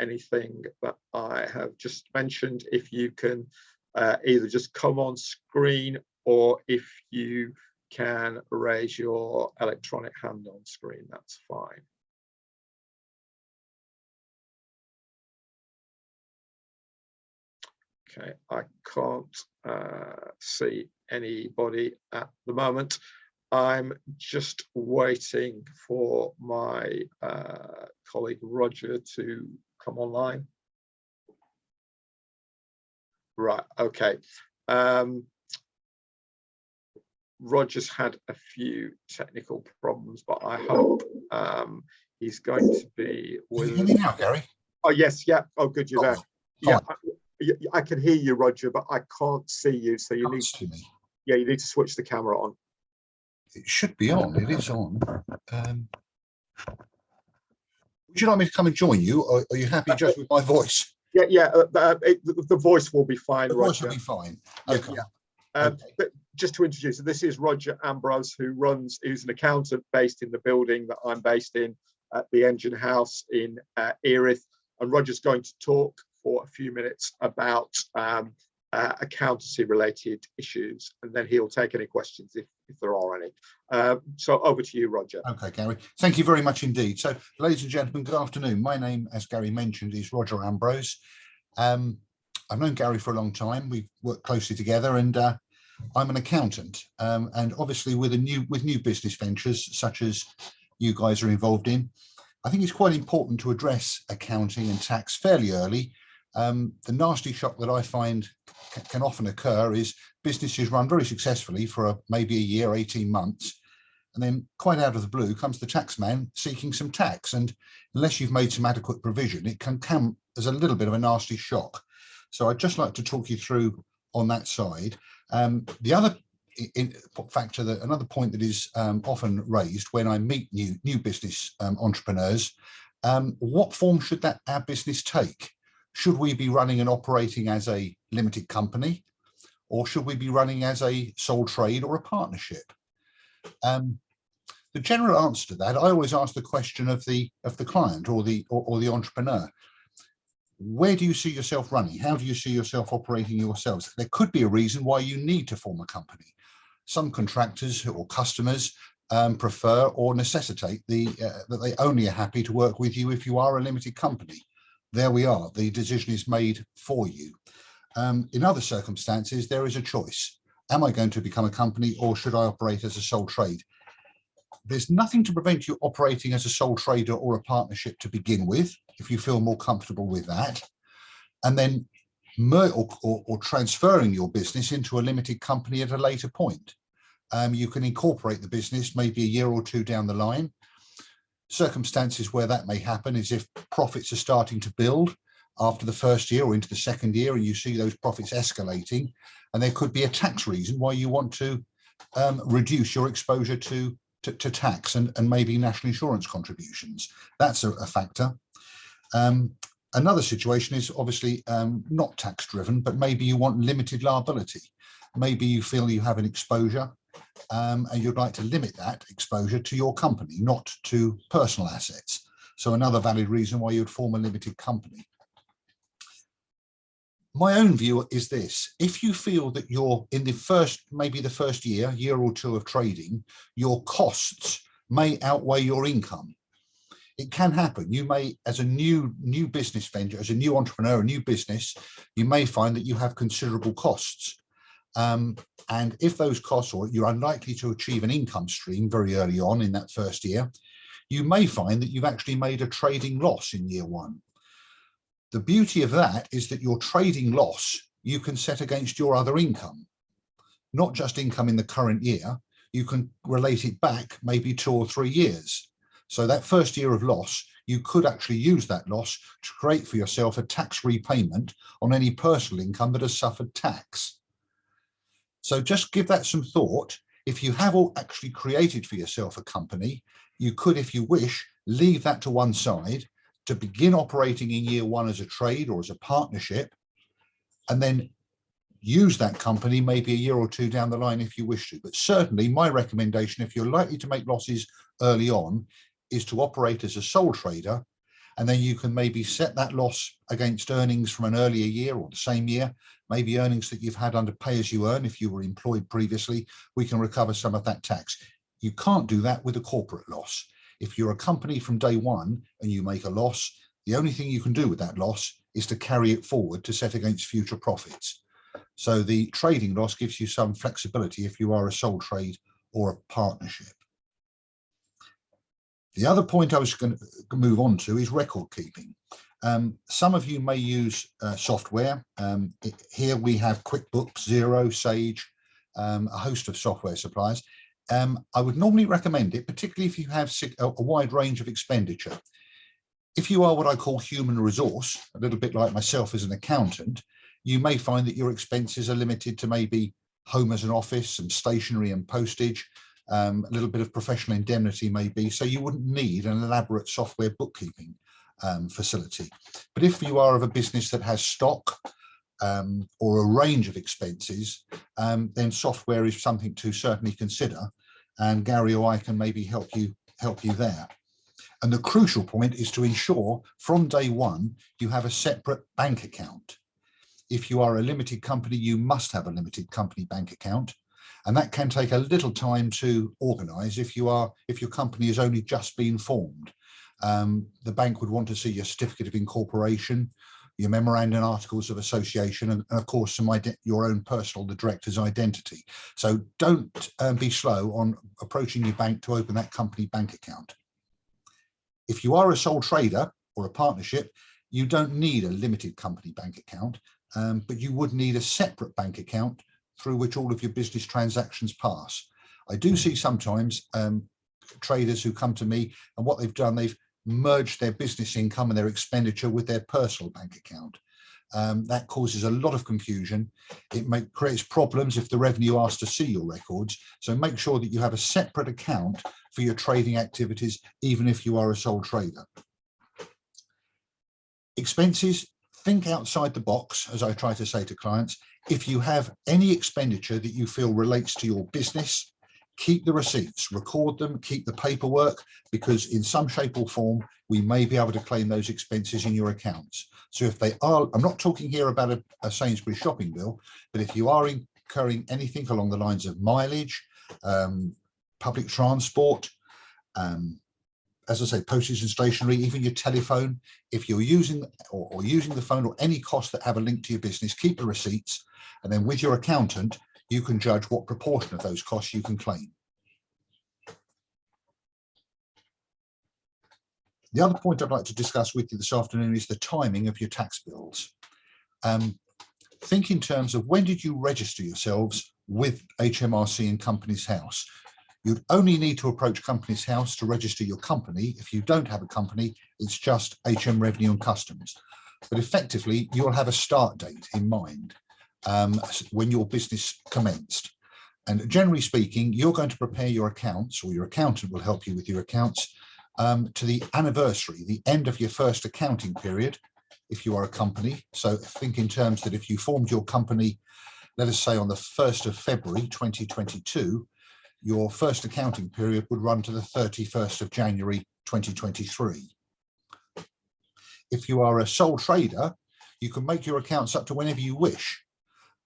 anything that I have just mentioned? If you can either just come on screen, or if you can raise your electronic hand on screen, that's fine. Okay, I can't see anybody at the moment. I'm just waiting for my colleague Roger to come online. Right, okay. Roger's had a few technical problems, but I hope he's going to be with us. Can you hear me now, Gary? Oh, yes, yeah. Oh, good, you're there. Yeah, I can hear you, Roger, but I can't see you, so you need to, yeah, you need to switch the camera on. It should be on. It is on. Would you like me to come and join you, or are you happy just with my voice? Yeah, yeah. The voice will be fine. The voice will be fine. Okay. Yeah. But just to introduce, this is Roger Ambrose, who's an accountant based in the building that I'm based in, at the Engine House in Erith. And Roger's going to talk for a few minutes about accountancy related issues, and then he'll take any questions if there are any. So over to you, Roger. Okay, Gary, thank you very much indeed. So, ladies and gentlemen, good afternoon. My name, as Gary mentioned, is Roger Ambrose. I've known Gary for a long time. We've worked closely together, and I'm an accountant. And obviously, with new business ventures such as you guys are involved in, I think it's quite important to address accounting and tax fairly early. The nasty shock that I find can often occur is businesses run very successfully for maybe a year, 18 months, and then quite out of the blue comes the tax man seeking some tax. And unless you've made some adequate provision, it can come as a little bit of a nasty shock. So I'd just like to talk you through on that side. The other factor, another point that is often raised when I meet new business entrepreneurs, what form should our business take? Should we be running and operating as a limited company, or should we be running as a sole trade or a partnership? The general answer to that, I always ask the question of the client or the entrepreneur. Where do you see yourself running? How do you see yourself operating yourselves? There could be a reason why you need to form a company. Some contractors or customers prefer or necessitate that they only are happy to work with you if you are a limited company. There we are. The decision is made for you. In other circumstances, there is a choice. Am I going to become a company, or should I operate as a sole trade? There's nothing to prevent you operating as a sole trader or a partnership to begin with, if you feel more comfortable with that, and then or transferring your business into a limited company at a later point. You can incorporate the business maybe a year or two down the line. Circumstances where that may happen is if profits are starting to build after the first year or into the second year, and you see those profits escalating, and there could be a tax reason why you want to reduce your exposure to to tax and maybe national insurance contributions. That's a factor. Another situation is obviously not tax driven, but maybe you want limited liability. Maybe you feel you have an exposure and you'd like to limit that exposure to your company, not to personal assets. So another valid reason why you'd form a limited company. My own view is this: if you feel that you're in the first, maybe the first year or two of trading, your costs may outweigh your income. It can happen. You may, as a new business venture, as a new entrepreneur, a new business, you may find that you have considerable costs. And if those costs, or you're unlikely to achieve an income stream very early on in that first year, you may find that you've actually made a trading loss in year one. The beauty of that is that your trading loss you can set against your other income, not just income in the current year. You can relate it back maybe 2 or 3 years. So that first year of loss, you could actually use that loss to create for yourself a tax repayment on any personal income that has suffered tax. So just give that some thought. If you have actually created for yourself a company, you could, if you wish, leave that to one side to begin operating in year one as a trade or as a partnership, and then use that company maybe a year or two down the line if you wish to. But certainly my recommendation, if you're likely to make losses early on, is to operate as a sole trader, and then you can maybe set that loss against earnings from an earlier year or the same year, maybe earnings that you've had under pay as you earn. If you were employed previously, we can recover some of that tax. You can't do that with a corporate loss. If you're a company from day one and you make a loss, the only thing you can do with that loss is to carry it forward to set against future profits. So the trading loss gives you some flexibility if you are a sole trade or a partnership. The other point I was going to move on to is record keeping. Some of you may use software. Here we have QuickBooks, Xero, Sage, a host of software suppliers. I would normally recommend it, particularly if you have a wide range of expenditure. If you are what I call human resource, a little bit like myself as an accountant, you may find that your expenses are limited to maybe home as an office and stationery and postage, a little bit of professional indemnity maybe, so you wouldn't need an elaborate software bookkeeping facility. But if you are of a business that has stock or a range of expenses, then software is something to certainly consider, and Gary or I can maybe help you there. And the crucial point is to ensure from day one you have a separate bank account. If you are a limited company, you must have a limited company bank account, and that can take a little time to organise if your company has only just been formed. The bank would want to see your certificate of incorporation, your memorandum articles of association, and of course your own personal, the director's identity. So don't be slow on approaching your bank to open that company bank account. If you are a sole trader or a partnership, you don't need a limited company bank account, but you would need a separate bank account through which all of your business transactions pass. I do see sometimes traders who come to me, and what they've done, they've merged their business income and their expenditure with their personal bank account. That causes a lot of confusion. It creates problems if the revenue asks to see your records. So make sure that you have a separate account for your trading activities, even if you are a sole trader. Expenses, think outside the box, as I try to say to clients. If you have any expenditure that you feel relates to your business, keep the receipts, record them, keep the paperwork, because in some shape or form, we may be able to claim those expenses in your accounts. So if they are, I'm not talking here about a Sainsbury's shopping bill, but if you are incurring anything along the lines of mileage, public transport, as I say, postage and stationery, even your telephone, if you're using or using the phone or any costs that have a link to your business, keep the receipts, and then with your accountant, you can judge what proportion of those costs you can claim. The other point I'd like to discuss with you this afternoon is the timing of your tax bills. Think in terms of, when did you register yourselves with HMRC and Companies House? You'd only need to approach Companies House to register your company. If you don't have a company, it's just HM Revenue and Customs. But effectively, you'll have a start date in mind when your business commenced. And generally speaking, you're going to prepare your accounts, or your accountant will help you with your accounts, to the anniversary, the end of your first accounting period, if you are a company. So think in terms that if you formed your company, let us say on the 1st of February 2022, your first accounting period would run to the 31st of January 2023. If you are a sole trader, you can make your accounts up to whenever you wish.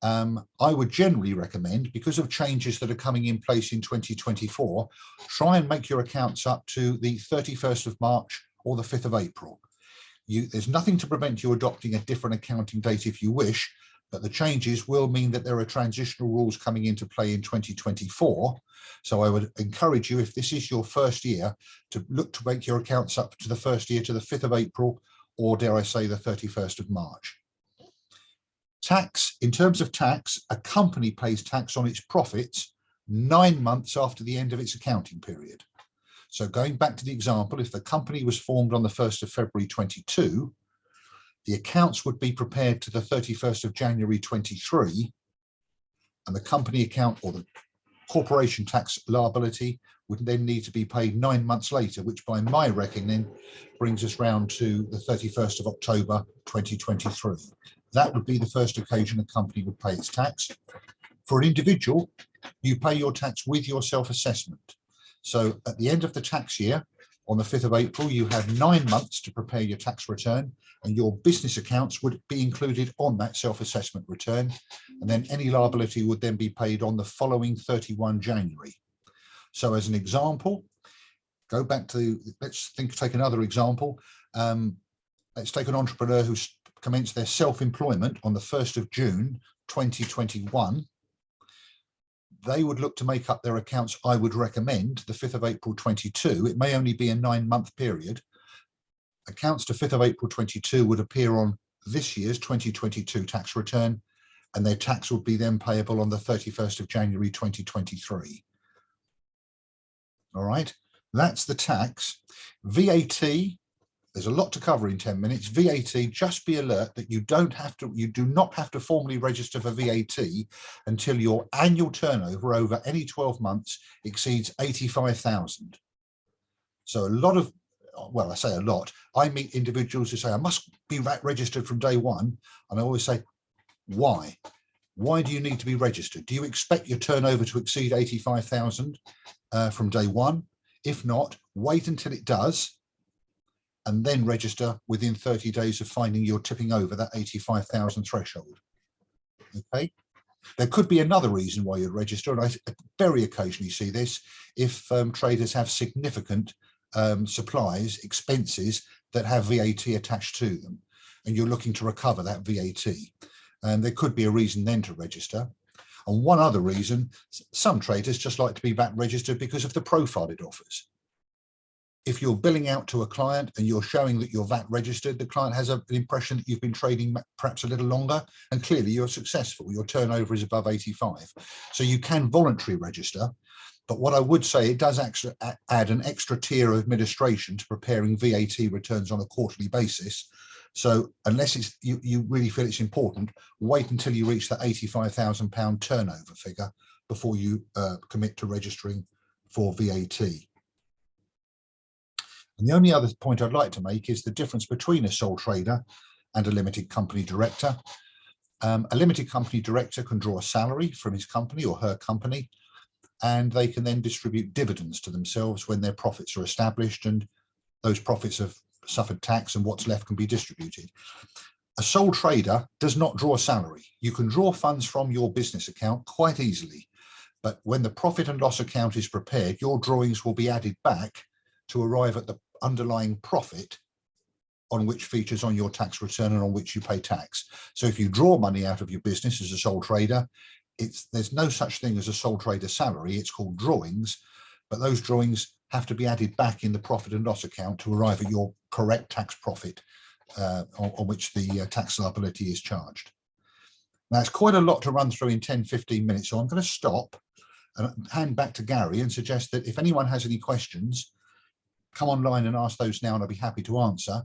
I would generally recommend, because of changes that are coming in place in 2024, try and make your accounts up to the 31st of March or the 5th of April. There's nothing to prevent you adopting a different accounting date if you wish, but the changes will mean that there are transitional rules coming into play in 2024. So I would encourage you, if this is your first year, to look to make your accounts up to the first year to the 5th of April, or dare I say the 31st of March. Tax, in terms of tax, a company pays tax on its profits 9 months after the end of its accounting period. So going back to the example, if the company was formed on the 1st of February 22, the accounts would be prepared to the 31st of January 23, and the company account or the corporation tax liability would then need to be paid 9 months later, which by my reckoning brings us round to the 31st of October 2023. That would be the first occasion a company would pay its tax. For an individual, you pay your tax with your self-assessment. So at the end of the tax year, on the 5th of April, you have 9 months to prepare your tax return, and your business accounts would be included on that self-assessment return. And then any liability would then be paid on the following 31 January. So as an example, go back to, take another example. Let's take an entrepreneur who's commenced their self-employment on the 1st of June 2021. They would look to make up their accounts, I would recommend, the 5th of April 22. It may only be a 9-month period. Accounts to 5th of April 22 would appear on this year's 2022 tax return, and their tax would be then payable on the 31st of January 2023. All right, that's the tax. VAT, there's a lot to cover in 10 minutes. VAT, just be alert that you do not have to formally register for VAT until your annual turnover over any 12 months exceeds 85,000. So a lot of, well, I say a lot, I meet individuals who say, I must be VAT registered from day one. And I always say, why? Why do you need to be registered? Do you expect your turnover to exceed 85,000 from day one? If not, wait until it does, and then register within 30 days of finding you're tipping over that 85,000 threshold. Okay. There could be another reason why you'd register, and I very occasionally see this if traders have significant supplies, expenses that have VAT attached to them, and you're looking to recover that VAT. And there could be a reason then to register. And one other reason, some traders just like to be VAT registered because of the profile it offers. If you're billing out to a client and you're showing that you're VAT registered, the client has an impression that you've been trading perhaps a little longer, and clearly you're successful. Your turnover is above 85. So you can voluntarily register. But what I would say, it does actually add an extra tier of administration to preparing VAT returns on a quarterly basis. So unless it's you really feel it's important, wait until you reach that £85,000 turnover figure before you commit to registering for VAT. And the only other point I'd like to make is the difference between a sole trader and a limited company director. A limited company director can draw a salary from his company or her company, and they can then distribute dividends to themselves when their profits are established, and those profits have suffered tax and what's left can be distributed. A sole trader does not draw a salary. You can draw funds from your business account quite easily, but when the profit and loss account is prepared, your drawings will be added back to arrive at the underlying profit on which features on your tax return and on which you pay tax. So if you draw money out of your business as a sole trader, there's no such thing as a sole trader salary. It's called drawings, but those drawings have to be added back in the profit and loss account to arrive at your correct tax profit on which the tax liability is charged. Now, it's quite a lot to run through in 10-15 minutes, so I'm going to stop and hand back to Gary and suggest that if anyone has any questions, come online and ask those now and I'll be happy to answer,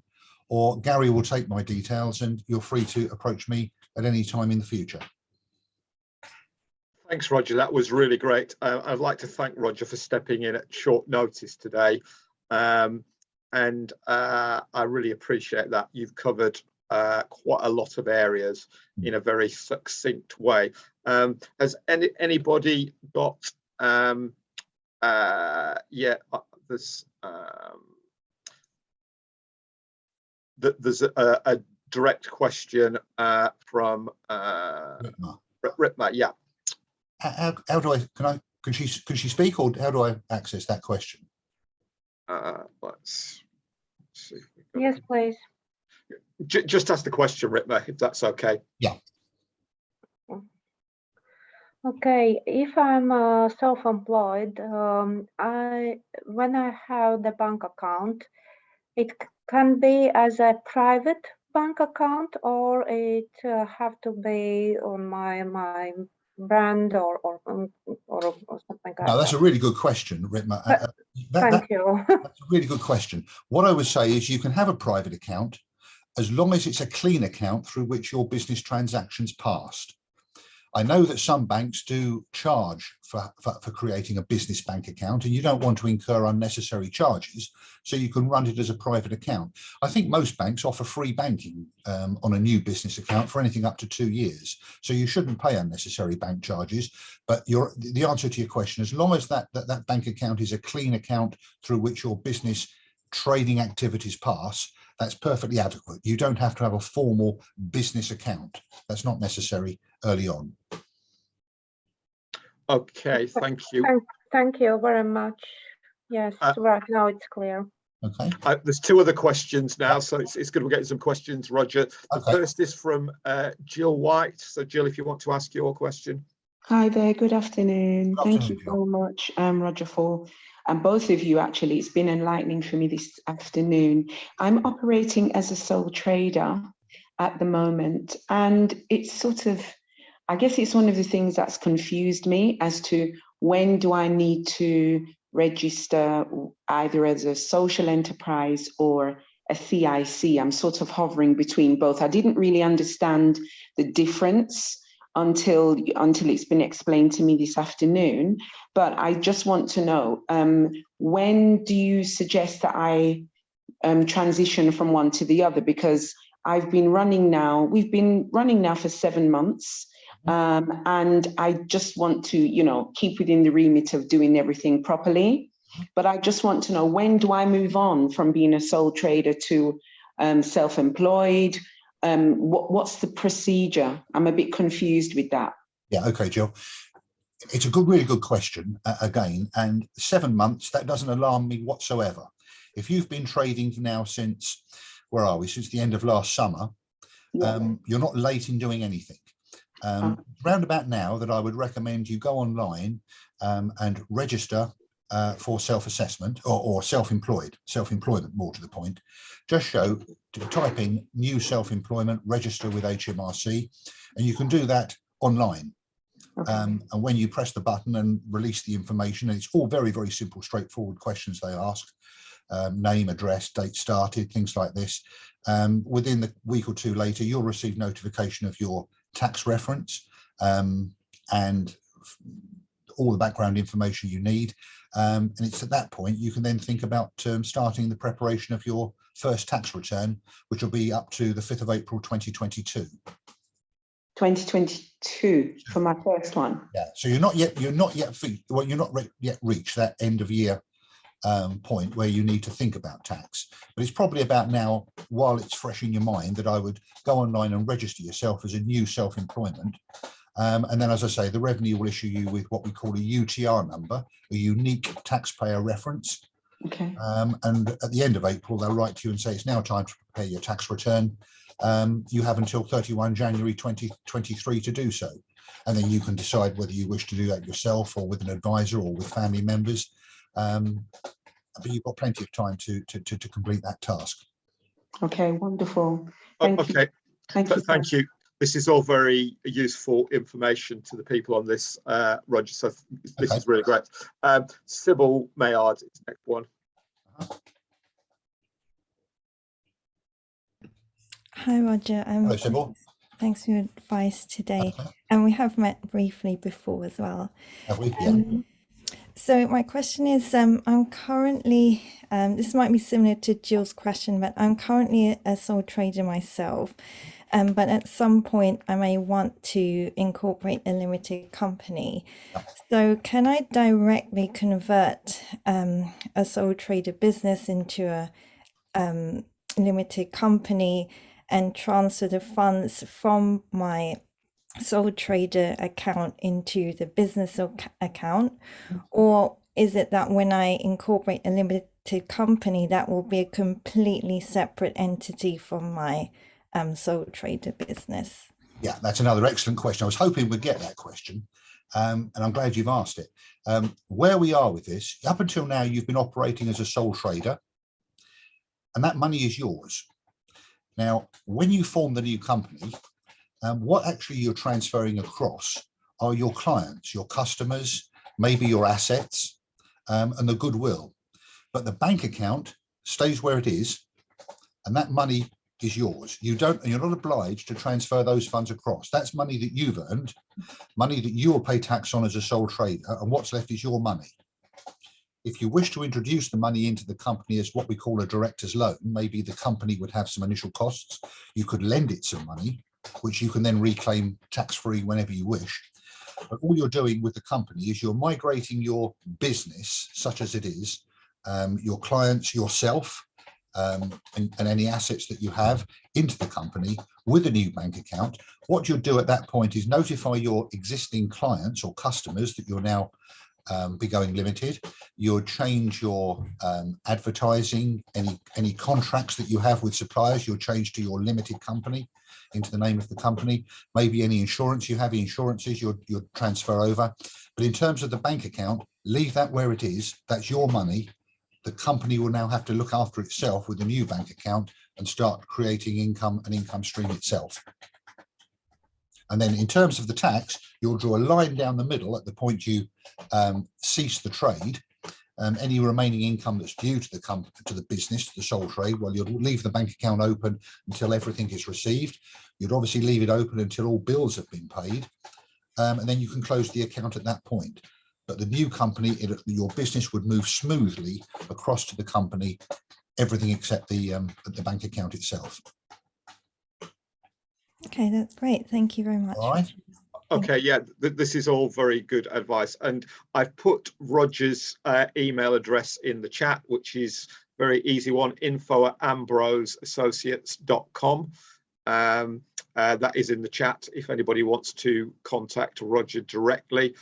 or Gary will take my details and you're free to approach me at any time in the future. Thanks, Roger. That was really great. I'd like to thank Roger for stepping in at short notice today. And I really appreciate that. You've covered quite a lot of areas in a very succinct way. Has anybody got, there's a direct question from Ritma, yeah. How do I, can she speak, or how do I access that question? Let's see. Yes, please. Just ask the question, Ritma, if that's okay. Yeah. Okay, if I'm self-employed, when I have the bank account, it can be as a private bank account, or it have to be on my brand or something like that. No, that's a really good question, Ritma. Thank you. That's a really good question. What I would say is you can have a private account as long as it's a clean account through which your business transactions passed. I know that some banks do charge for creating a business bank account, and you don't want to incur unnecessary charges, so you can run it as a private account. I think most banks offer free banking on a new business account for anything up to 2 years, so you shouldn't pay unnecessary bank charges. But the answer to your question, as long as that bank account is a clean account through which your business trading activities pass, that's perfectly adequate. You don't have to have a formal business account. That's not necessary early on. Okay, thank you. Thank you very much. Yes, right now it's clear. Okay. There's 2 other questions now, so it's good we're getting some questions, Roger. The first is from Jill White. So Jill, if you want to ask your question. Hi there, good afternoon. Thank you so much, Roger, for both of you. Actually, it's been enlightening for me this afternoon. I'm operating as a sole trader at the moment, and it's sort of, I guess it's one of the things that's confused me as to when do I need to register either as a social enterprise or a CIC. I'm sort of hovering between both. I didn't really understand the difference until it's been explained to me this afternoon. But I just want to know, when do you suggest that I transition from one to the other? Because we've been running now for 7 months. And I just want to, keep within the remit of doing everything properly. But I just want to know, when do I move on from being a sole trader to self-employed? What's the procedure? I'm a bit confused with that. Yeah, okay, Jill. It's a really good question again, and 7 months, that doesn't alarm me whatsoever. If you've been trading now since, since the end of last summer, you're not late in doing anything. Round about now that I would recommend you go online and register for self-assessment or self-employment, more to the point. Just type in new self-employment, register with HMRC, and you can do that online. Okay. And when you press the button and release the information, and it's all very, very simple, straightforward questions they ask, name, address, date started, things like this. Within the week or 2 later, you'll receive notification of your tax reference and all the background information you need. And it's at that point you can then think about starting the preparation of your first tax return, which will be up to the 5th of April 2022. 2022 for my first one. Yeah, so you're not yet reached that end of year point where you need to think about tax, but it's probably about now, while it's fresh in your mind, that I would go online and register yourself as a new self-employment, and then, as I say, the revenue will issue you with what we call a UTR number, a unique taxpayer reference. Okay. And at the end of April, they'll write to you and say it's now time to prepare your tax return. You have until 31 January 2023 to do so, and then you can decide whether you wish to do that yourself or with an advisor or with family members. But you've got plenty of time to complete that task. Okay, wonderful. Thank you. This is all very useful information to the people on this, Roger. So this is really great. Sybil Mayard is the next one. Hi, Roger. Hello, Sybil. Thanks for your advice today. Okay. And we have met briefly before as well. Have we? Yeah. So my question is, I'm currently, this might be similar to Jill's question, but I'm currently a sole trader myself. But at some point I may want to incorporate a limited company. So can I directly convert a sole trader business into a limited company and transfer the funds from my sole trader account into the business account? Or is it that when I incorporate a limited company, that will be a completely separate entity from my sole trader business? Yeah, that's another excellent question. I was hoping we'd get that question, and I'm glad you've asked it. Where we are with this, up until now, you've been operating as a sole trader, and that money is yours. Now, when you form the new company, what actually you're transferring across are your clients, your customers, maybe your assets, and the goodwill. But the bank account stays where it is, and that money is yours. You're not obliged to transfer those funds across. That's money that you've earned, money that you will pay tax on as a sole trader, and what's left is your money. If you wish to introduce the money into the company as what we call a director's loan, maybe the company would have some initial costs. You could lend it some money, which you can then reclaim tax-free whenever you wish. But all you're doing with the company is you're migrating your business, such as it is, your clients, yourself, and any assets that you have into the company with a new bank account. What you'll do at that point is notify your existing clients or customers that you're now be going limited. You'll change your advertising, any contracts that you have with suppliers, you'll change to your limited company, into the name of the company. Maybe any insurance you have, insurances, you'll transfer over. But in terms of the bank account, leave that where it is. That's your money. The company will now have to look after itself with a new bank account and start creating income, an income stream itself. And then in terms of the tax, you'll draw a line down the middle at the point you cease the trade. Any remaining income that's due to the business, to the sole trade, well, you'll leave the bank account open until everything is received. You'd obviously leave it open until all bills have been paid, and then you can close the account at that point. But the new company, your business would move smoothly across to the company, everything except the bank account itself. Okay, that's great. Thank you very much. All right. Okay, yeah, this is all very good advice, and I've put Roger's email address in the chat, which is very easy one, info@ambroseassociates.com. That is in the chat if anybody wants to contact Roger directly,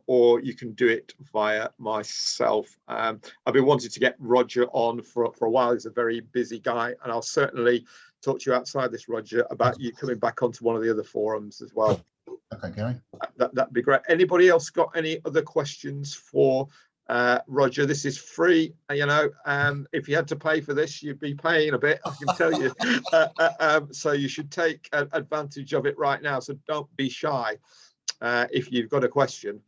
or you can do it via myself. I've been wanting to get Roger on for a while. He's a very busy guy, and I'll certainly talk to you outside this, Roger, about you coming back onto one of the other forums as well. Okay, Gary. That'd be great. Anybody else got any other questions for Roger? This is free, you know. If you had to pay for this, you'd be paying a bit, I can tell you. So you should take advantage of it right now. So don't be shy if you've got a question,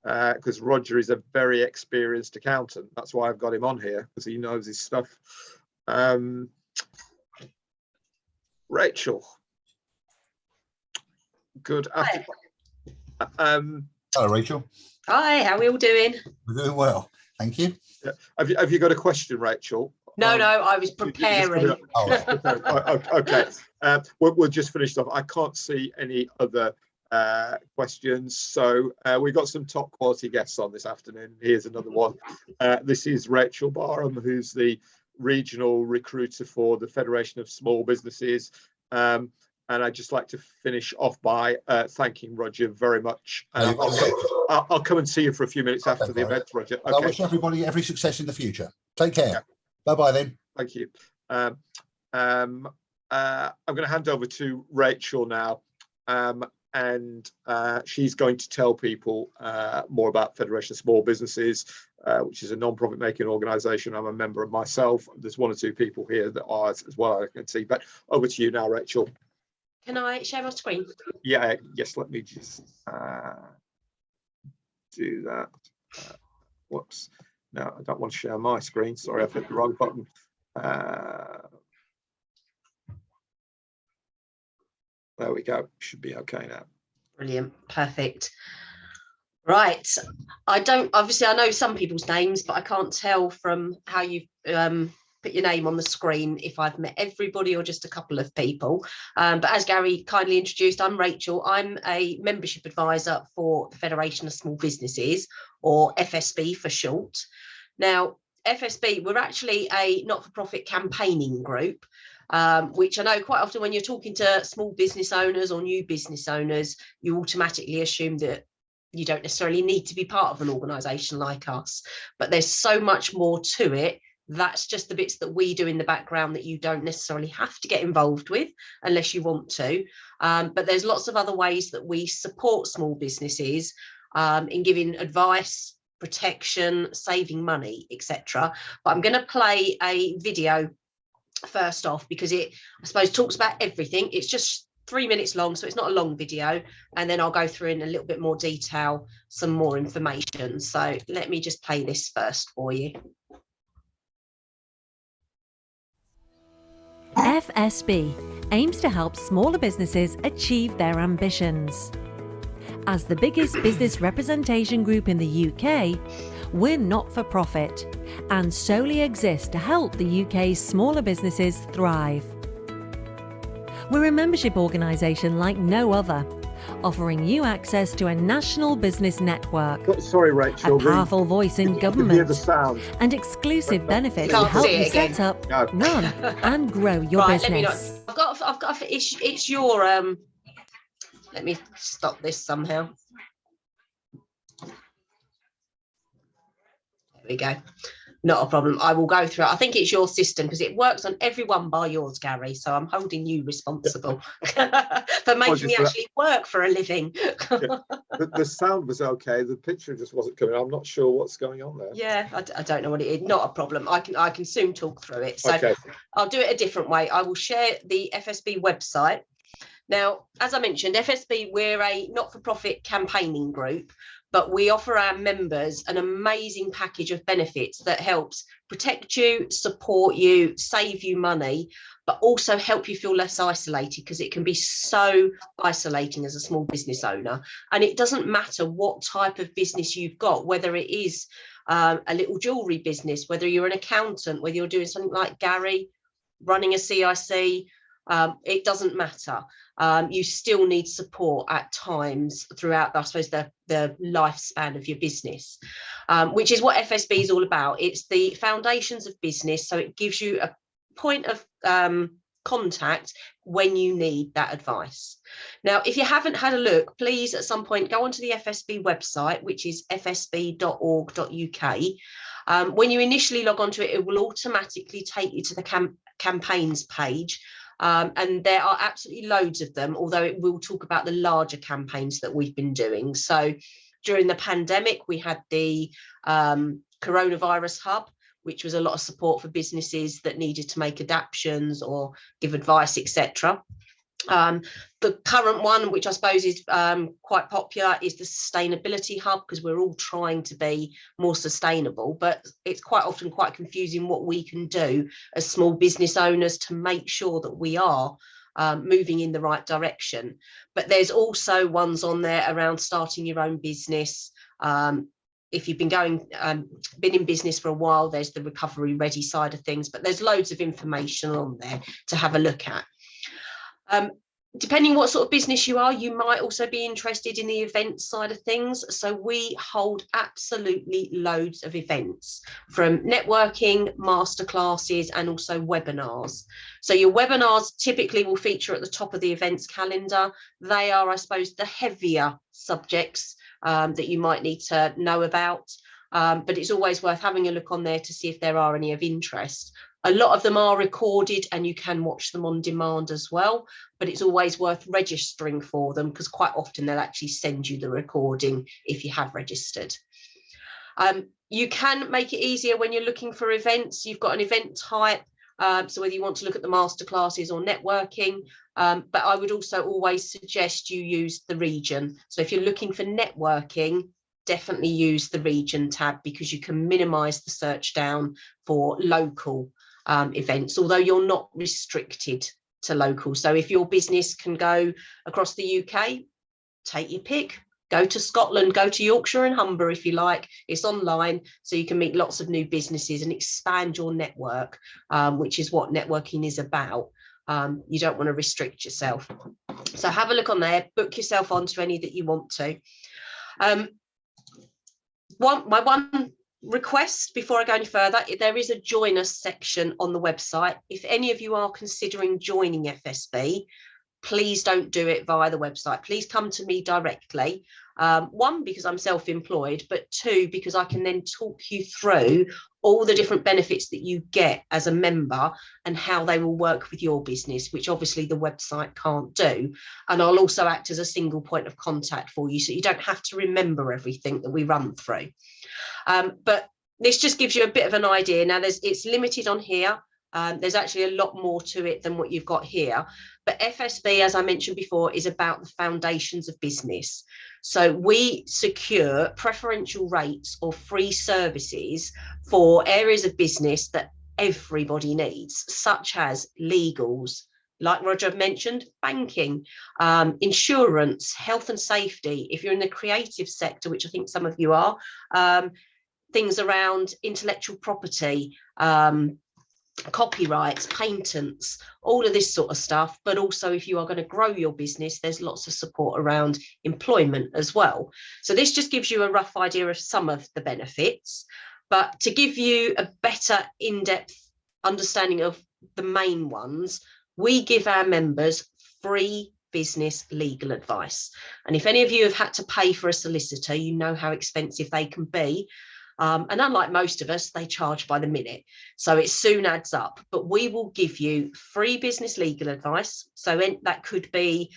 because Roger is a very experienced accountant. That's why I've got him on here, because he knows his stuff. Rachel. Good afternoon. Hello, Rachel. Hi, how are we all doing? We're doing well, thank you. Yeah. Have you got a question, Rachel? No, I was preparing. Okay. We'll just finish off. I can't see any other questions, so we've got some top quality guests on this afternoon. Here's another one. This is Rachel Barham, who's the regional recruiter for the Federation of Small Businesses. And I'd just like to finish off by thanking Roger very much. I'll come and see you for a few minutes after the event, Roger. Okay. I wish everybody every success in the future. Take care. Yeah. Bye-bye then. Thank you. I'm going to hand over to Rachel now, and she's going to tell people more about Federation of Small Businesses, which is a non-profit making organisation. I'm a member of myself. There's one or two people here that are as well, I can see. But over to you now, Rachel. Can I share my screen? Yeah, yes, let me just do that. Whoops. No, I don't want to share my screen. Sorry, I've hit the wrong button. There we go. Should be okay now. Brilliant. Perfect. Right. Obviously I know some people's names, but I can't tell from how you've put your name on the screen if I've met everybody or just a couple of people. But as Gary kindly introduced, I'm Rachel. I'm a membership advisor for the Federation of Small Businesses, or FSB for short. Now, FSB, we're actually a not-for-profit campaigning group, which I know quite often when you're talking to small business owners or new business owners, you automatically assume that you don't necessarily need to be part of an organisation like us. But there's so much more to it. That's just the bits that we do in the background that you don't necessarily have to get involved with unless you want to. But there's lots of other ways that we support small businesses in giving advice, protection, saving money, etc. But I'm going to play a video first off because it, I suppose, talks about everything. It's just 3 minutes long, so it's not a long video, and then I'll go through in a little bit more detail some more information. So let me just play this first for you. FSB aims to help smaller businesses achieve their ambitions. As the biggest business representation group in the UK, we're not for profit and solely exist to help the UK's smaller businesses thrive. We're a membership organisation like no other, offering you access to a national business network, Sorry, Rachel, a powerful voice in government, the sound. and exclusive benefits to Can't help see you it again. set up, No. run and grow your Right, business. I've got it's your let me stop this somehow. There we go. Not a problem. I will go through it. I think it's your system because it works on every one bar yours, Gary. So I'm holding you responsible for making me actually work for a living. The sound was okay. The picture just wasn't coming. I'm not sure what's going on there. Yeah, I don't know what it is. Not a problem. I can soon talk through it. So Okay. I'll do it a different way. I will share the FSB website. Now, as I mentioned, FSB, we're a not-for-profit campaigning group, but we offer our members an amazing package of benefits that helps protect you, support you, save you money, but also help you feel less isolated, because it can be so isolating as a small business owner. And it doesn't matter what type of business you've got, whether it is a little jewellery business, whether you're an accountant, whether you're doing something like Gary, running a CIC, it doesn't matter. You still need support at times throughout, I suppose, the lifespan of your business, which is what FSB is all about. It's the foundations of business, so it gives you a point of contact when you need that advice. Now, if you haven't had a look, please at some point go onto the FSB website, which is fsb.org.uk. When you initially log onto it, it will automatically take you to the campaigns page. And there are absolutely loads of them, although it will talk about the larger campaigns that we've been doing. So during the pandemic, we had the coronavirus hub, which was a lot of support for businesses that needed to make adaptations or give advice, etc. The current one, which I suppose is quite popular, is the Sustainability Hub, because we're all trying to be more sustainable, but it's quite often quite confusing what we can do as small business owners to make sure that we are moving in the right direction. But there's also ones on there around starting your own business. If you've been in business for a while, there's the recovery ready side of things, but there's loads of information on there to have a look at. Depending what sort of business you are, you might also be interested in the event side of things. So we hold absolutely loads of events, from networking, masterclasses, and also webinars. So your webinars typically will feature at the top of the events calendar. They are, I suppose, the heavier subjects that you might need to know about. But it's always worth having a look on there to see if there are any of interest. A lot of them are recorded and you can watch them on demand as well, but it's always worth registering for them, because quite often they'll actually send you the recording if you have registered. You can make it easier when you're looking for events. You've got an event type, so whether you want to look at the masterclasses or networking, but I would also always suggest you use the region. So if you're looking for networking, definitely use the region tab, because you can minimise the search down for local events, although you're not restricted to local. So if your business can go across the UK, take your pick. Go to Scotland, go to Yorkshire and Humber if you like. It's online, so you can meet lots of new businesses and expand your network, which is what networking is about. You don't want to restrict yourself. So have a look on there, book yourself onto any that you want to. My one request before I go any further, there is a join us section on the website. If any of you are considering joining FSB, please don't do it via the website. Please come to me directly. One, because I'm self-employed, but two, because I can then talk you through all the different benefits that you get as a member and how they will work with your business, which obviously the website can't do. And I'll also act as a single point of contact for you, so you don't have to remember everything that we run through. But this just gives you a bit of an idea. Now, it's limited on here. There's actually a lot more to it than what you've got here. But FSB, as I mentioned before, is about the foundations of business. So we secure preferential rates or free services for areas of business that everybody needs, such as legals, like Roger mentioned, banking, insurance, health and safety. If you're in the creative sector, which I think some of you are, things around intellectual property, copyrights, patents, all of this sort of stuff. But also, if you are going to grow your business, there's lots of support around employment as well. So this just gives you a rough idea of some of the benefits. But to give you a better in-depth understanding of the main ones, we give our members free business legal advice. And if any of you have had to pay for a solicitor, you know how expensive they can be. And unlike most of us, they charge by the minute. So it soon adds up. But we will give you free business legal advice. So that could be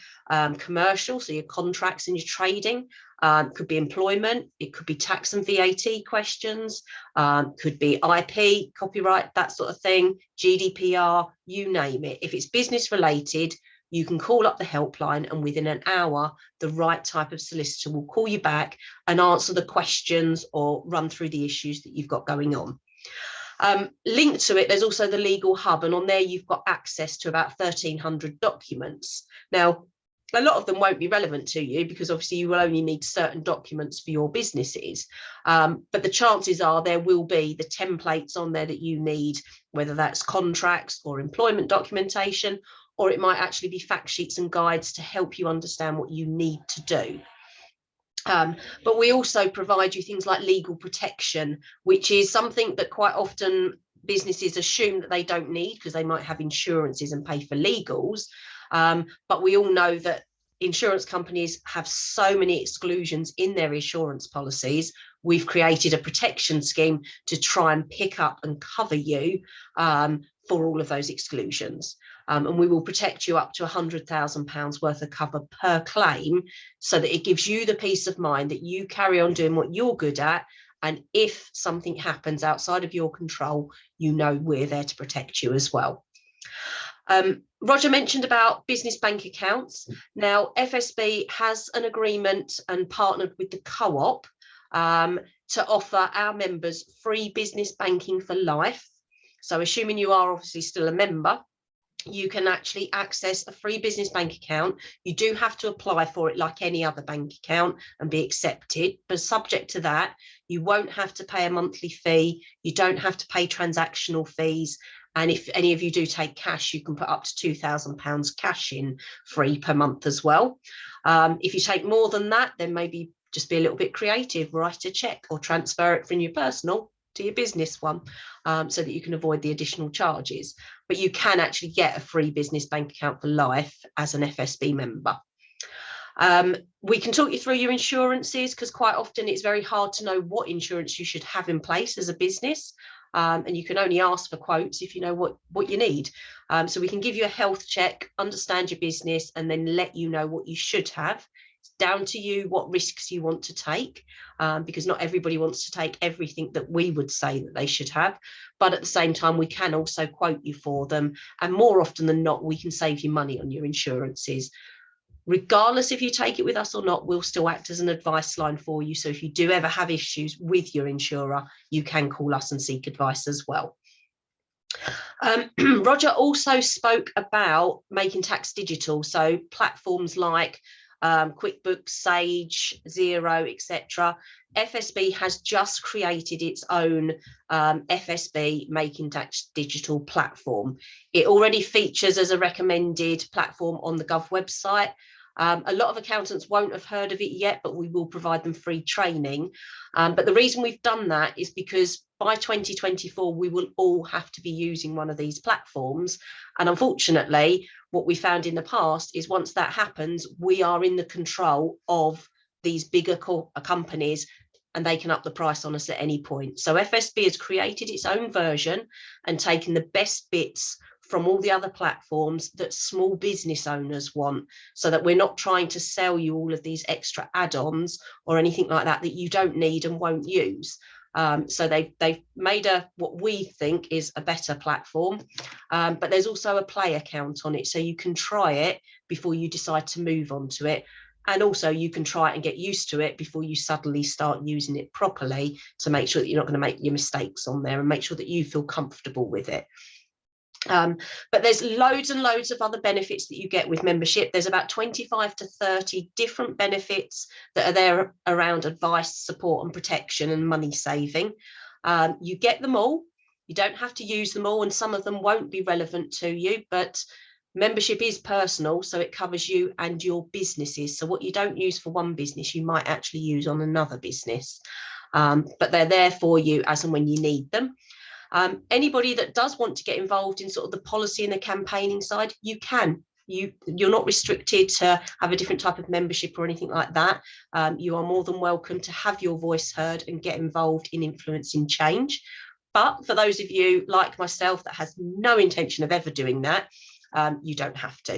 commercial, so your contracts and your trading. Could be employment. It could be tax and VAT questions. Could be IP, copyright, that sort of thing. GDPR, you name it. If it's business related, you can call up the helpline, and within an hour, the right type of solicitor will call you back and answer the questions or run through the issues that you've got going on. Linked to it, there's also the Legal Hub, and on there you've got access to about 1,300 documents. Now, a lot of them won't be relevant to you because obviously you will only need certain documents for your businesses. But the chances are there will be the templates on there that you need, whether that's contracts or employment documentation, or it might actually be fact sheets and guides to help you understand what you need to do. But we also provide you things like legal protection, which is something that quite often businesses assume that they don't need because they might have insurances and pay for legals. But we all know that insurance companies have so many exclusions in their insurance policies. We've created a protection scheme to try and pick up and cover you for all of those exclusions. And we will protect you up to £100,000 worth of cover per claim, so that it gives you the peace of mind that you carry on doing what you're good at. And if something happens outside of your control, you know we're there to protect you as well. Roger mentioned about business bank accounts. Now, FSB has an agreement and partnered with the Co-op to offer our members free business banking for life. So assuming you are obviously still a member, you can actually access a free business bank account. You do have to apply for it like any other bank account and be accepted, but subject to that, you won't have to pay a monthly fee. You don't have to pay transactional fees. And if any of you do take cash, you can put up to £2,000 cash in free per month as well. If you take more than that, then maybe just be a little bit creative, write a check or transfer it from your personal to your business one, so that you can avoid the additional charges. But you can actually get a free business bank account for life as an FSB member. We can talk you through your insurances, because quite often it's very hard to know what insurance you should have in place as a business. And you can only ask for quotes if you know what you need. So we can give you a health check, understand your business, and then let you know what you should have. It's down to you what risks you want to take, because not everybody wants to take everything that we would say that they should have. But at the same time, we can also quote you for them. And more often than not, we can save you money on your insurances. Regardless if you take it with us or not, we'll still act as an advice line for you. So if you do ever have issues with your insurer, you can call us and seek advice as well. Roger also spoke about making tax digital, so platforms like QuickBooks, Sage, Xero, etc. FSB has just created its own FSB Making Tax Digital platform. It already features as a recommended platform on the Gov website. A lot of accountants won't have heard of it yet, but we will provide them free training. But the reason we've done that is because by 2024, we will all have to be using one of these platforms. And unfortunately, what we found in the past is once that happens, we are in the control of these bigger companies, and they can up the price on us at any point. So FSB has created its own version and taken the best bits from all the other platforms that small business owners want, so that we're not trying to sell you all of these extra add-ons or anything like that that you don't need and won't use. So they've made what we think is a better platform, but there's also a play account on it, so you can try it before you decide to move on to it. And also you can try it and get used to it before you suddenly start using it properly, to make sure that you're not going to make your mistakes on there and make sure that you feel comfortable with it. But there's loads and loads of other benefits that you get with membership. There's about 25 to 30 different benefits that are there around advice, support and protection and money saving. You get them all. You don't have to use them all, and some of them won't be relevant to you, but membership is personal, so it covers you and your businesses. So what you don't use for one business, you might actually use on another business. But they're there for you as and when you need them. Anybody that does want to get involved in sort of the policy and the campaigning side, you can. You're not restricted to have a different type of membership or anything like that. You are more than welcome to have your voice heard and get involved in influencing change. But for those of you like myself that has no intention of ever doing that, you don't have to.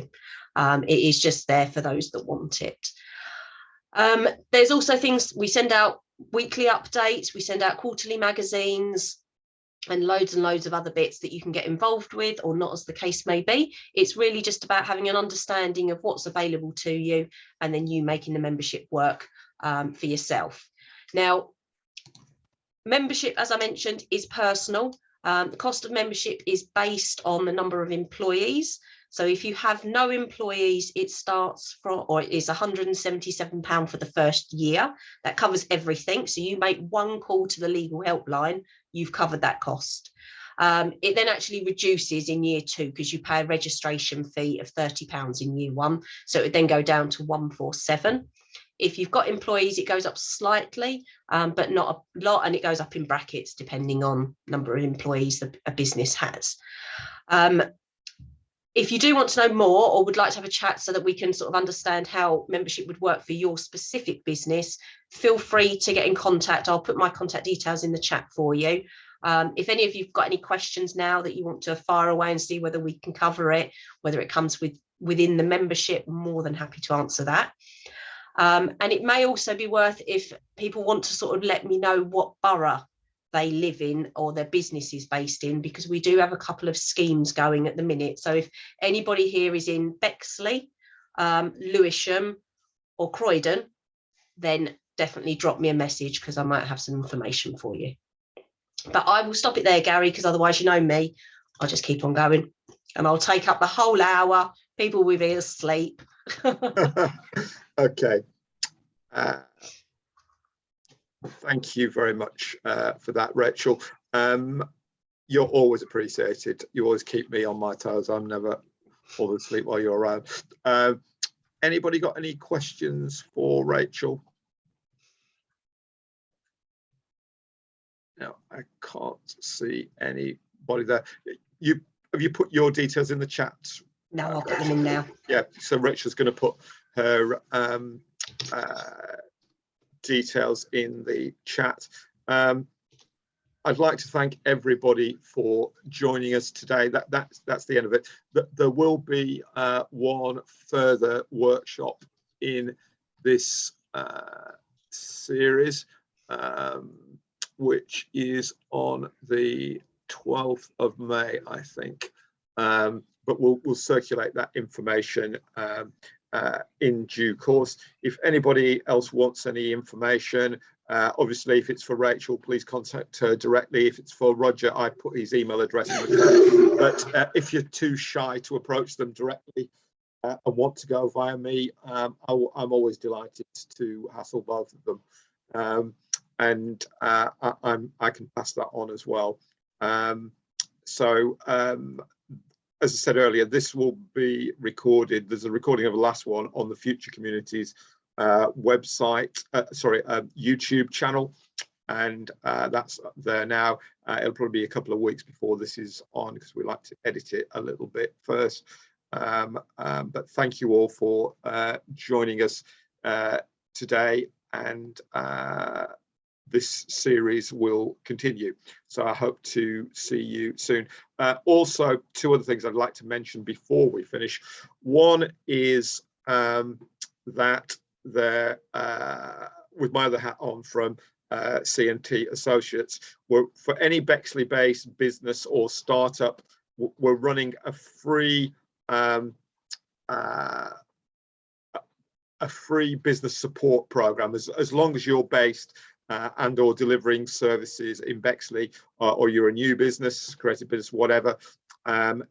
It is just there for those that want it. There's also things, we send out weekly updates, we send out quarterly magazines, and loads of other bits that you can get involved with, or not, as the case may be. It's really just about having an understanding of what's available to you, and then you making the membership work for yourself. Now, membership, as I mentioned, is personal. The cost of membership is based on the number of employees. So if you have no employees, it starts from, or it is £177 for the first year. That covers everything. So you make one call to the legal helpline, you've covered that cost. It then actually reduces in year 2 because you pay a registration fee of £30 in year 1. So it would then go down to £147. If you've got employees, it goes up slightly, but not a lot, and it goes up in brackets depending on number of employees that a business has. If you do want to know more, or would like to have a chat so that we can sort of understand how membership would work for your specific business, feel free to get in contact. I'll put my contact details in the chat for you. If any of you've got any questions now that you want to fire away and see whether we can cover it, whether it comes within the membership, I'm more than happy to answer that. And it may also be worth, if people want to sort of let me know what borough they live in or their business is based in, because we do have a couple of schemes going at the minute. So if anybody here is in Bexley, Lewisham or Croydon, then definitely drop me a message, because I might have some information for you. But I will stop it there, Gary, because otherwise, you know me, I'll just keep on going and I'll take up the whole hour. People will be asleep. Okay. Thank you very much for that, Rachel. You're always appreciated. You always keep me on my toes. I'm never falling asleep while you're around. Anybody got any questions for Rachel? No, I can't see anybody there. Have you put your details in the chat? No, I'll put them in now. Yeah, so Rachel's going to put her details in the chat. I'd like to thank everybody for joining us today. That's the end of it. There will be one further workshop in this series, which is on the 12th of May, I think. But we'll circulate that information in due course. If anybody else wants any information, obviously if it's for Rachel, please contact her directly. If it's for Roger, I put his email address in the chat. But if you're too shy to approach them directly and want to go via me, I'm always delighted to hassle both of them. And I can pass that on as well. As I said earlier, this will be recorded. There's a recording of the last one on the Future Communities website, YouTube channel, and that's there now. It'll probably be a couple of weeks before this is on because we like to edit it a little bit first. But thank you all for joining us today, and this series will continue. So I hope to see you soon. Also, two other things I'd like to mention before we finish. One is that there, with my other hat on from C&T Associates, for any Bexley-based business or startup, we're running a free business support program as long as you're based and or delivering services in Bexley, or you're a new business, creative business, whatever,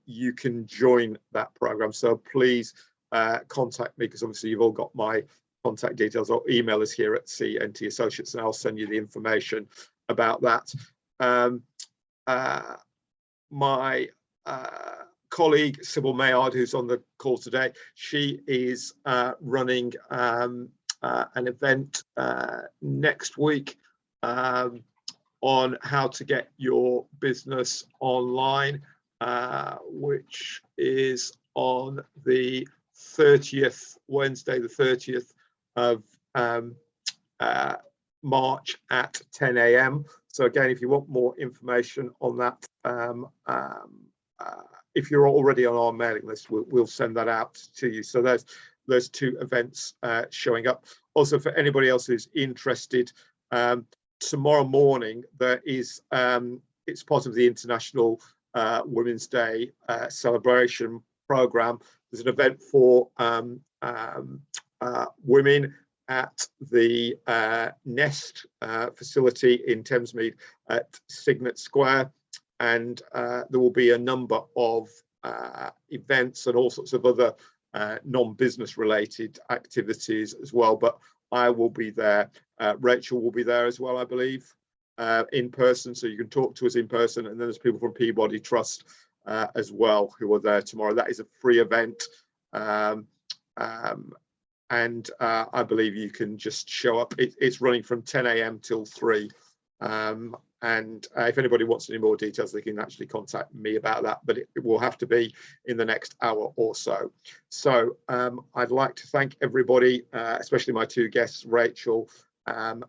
you can join that program. So please contact me, because obviously you've all got my contact details, or email us here at C&T Associates, and I'll send you the information about that. My colleague Sybil Mayard, who's on the call today, she is running an event next week on how to get your business online, which is on the 30th, Wednesday the 30th of March at 10 a.m. So again, if you want more information on that, if you're already on our mailing list, we'll send that out to you. So there's two events showing up. Also, for anybody else who's interested, tomorrow morning there is, it's part of the International Women's Day celebration program. There's an event for women at the Nest facility in Thamesmead at Signet Square, and there will be a number of events and all sorts of other non-business related activities as well. But I will be there. Rachel will be there as well, I believe, in person, so you can talk to us in person. And then there's people from Peabody Trust as well who are there tomorrow. That is a free event, and I believe you can just show up. It's running from 10 a.m. till 3. And if anybody wants any more details, they can actually contact me about that, but it will have to be in the next hour or so. So I'd like to thank everybody, especially my two guests, Rachel and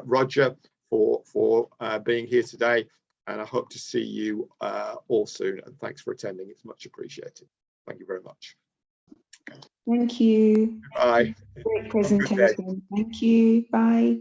Roger, for being here today. And I hope to see you all soon. And thanks for attending. It's much appreciated. Thank you very much. Thank you. Bye. Great presentation. Thank you. Bye.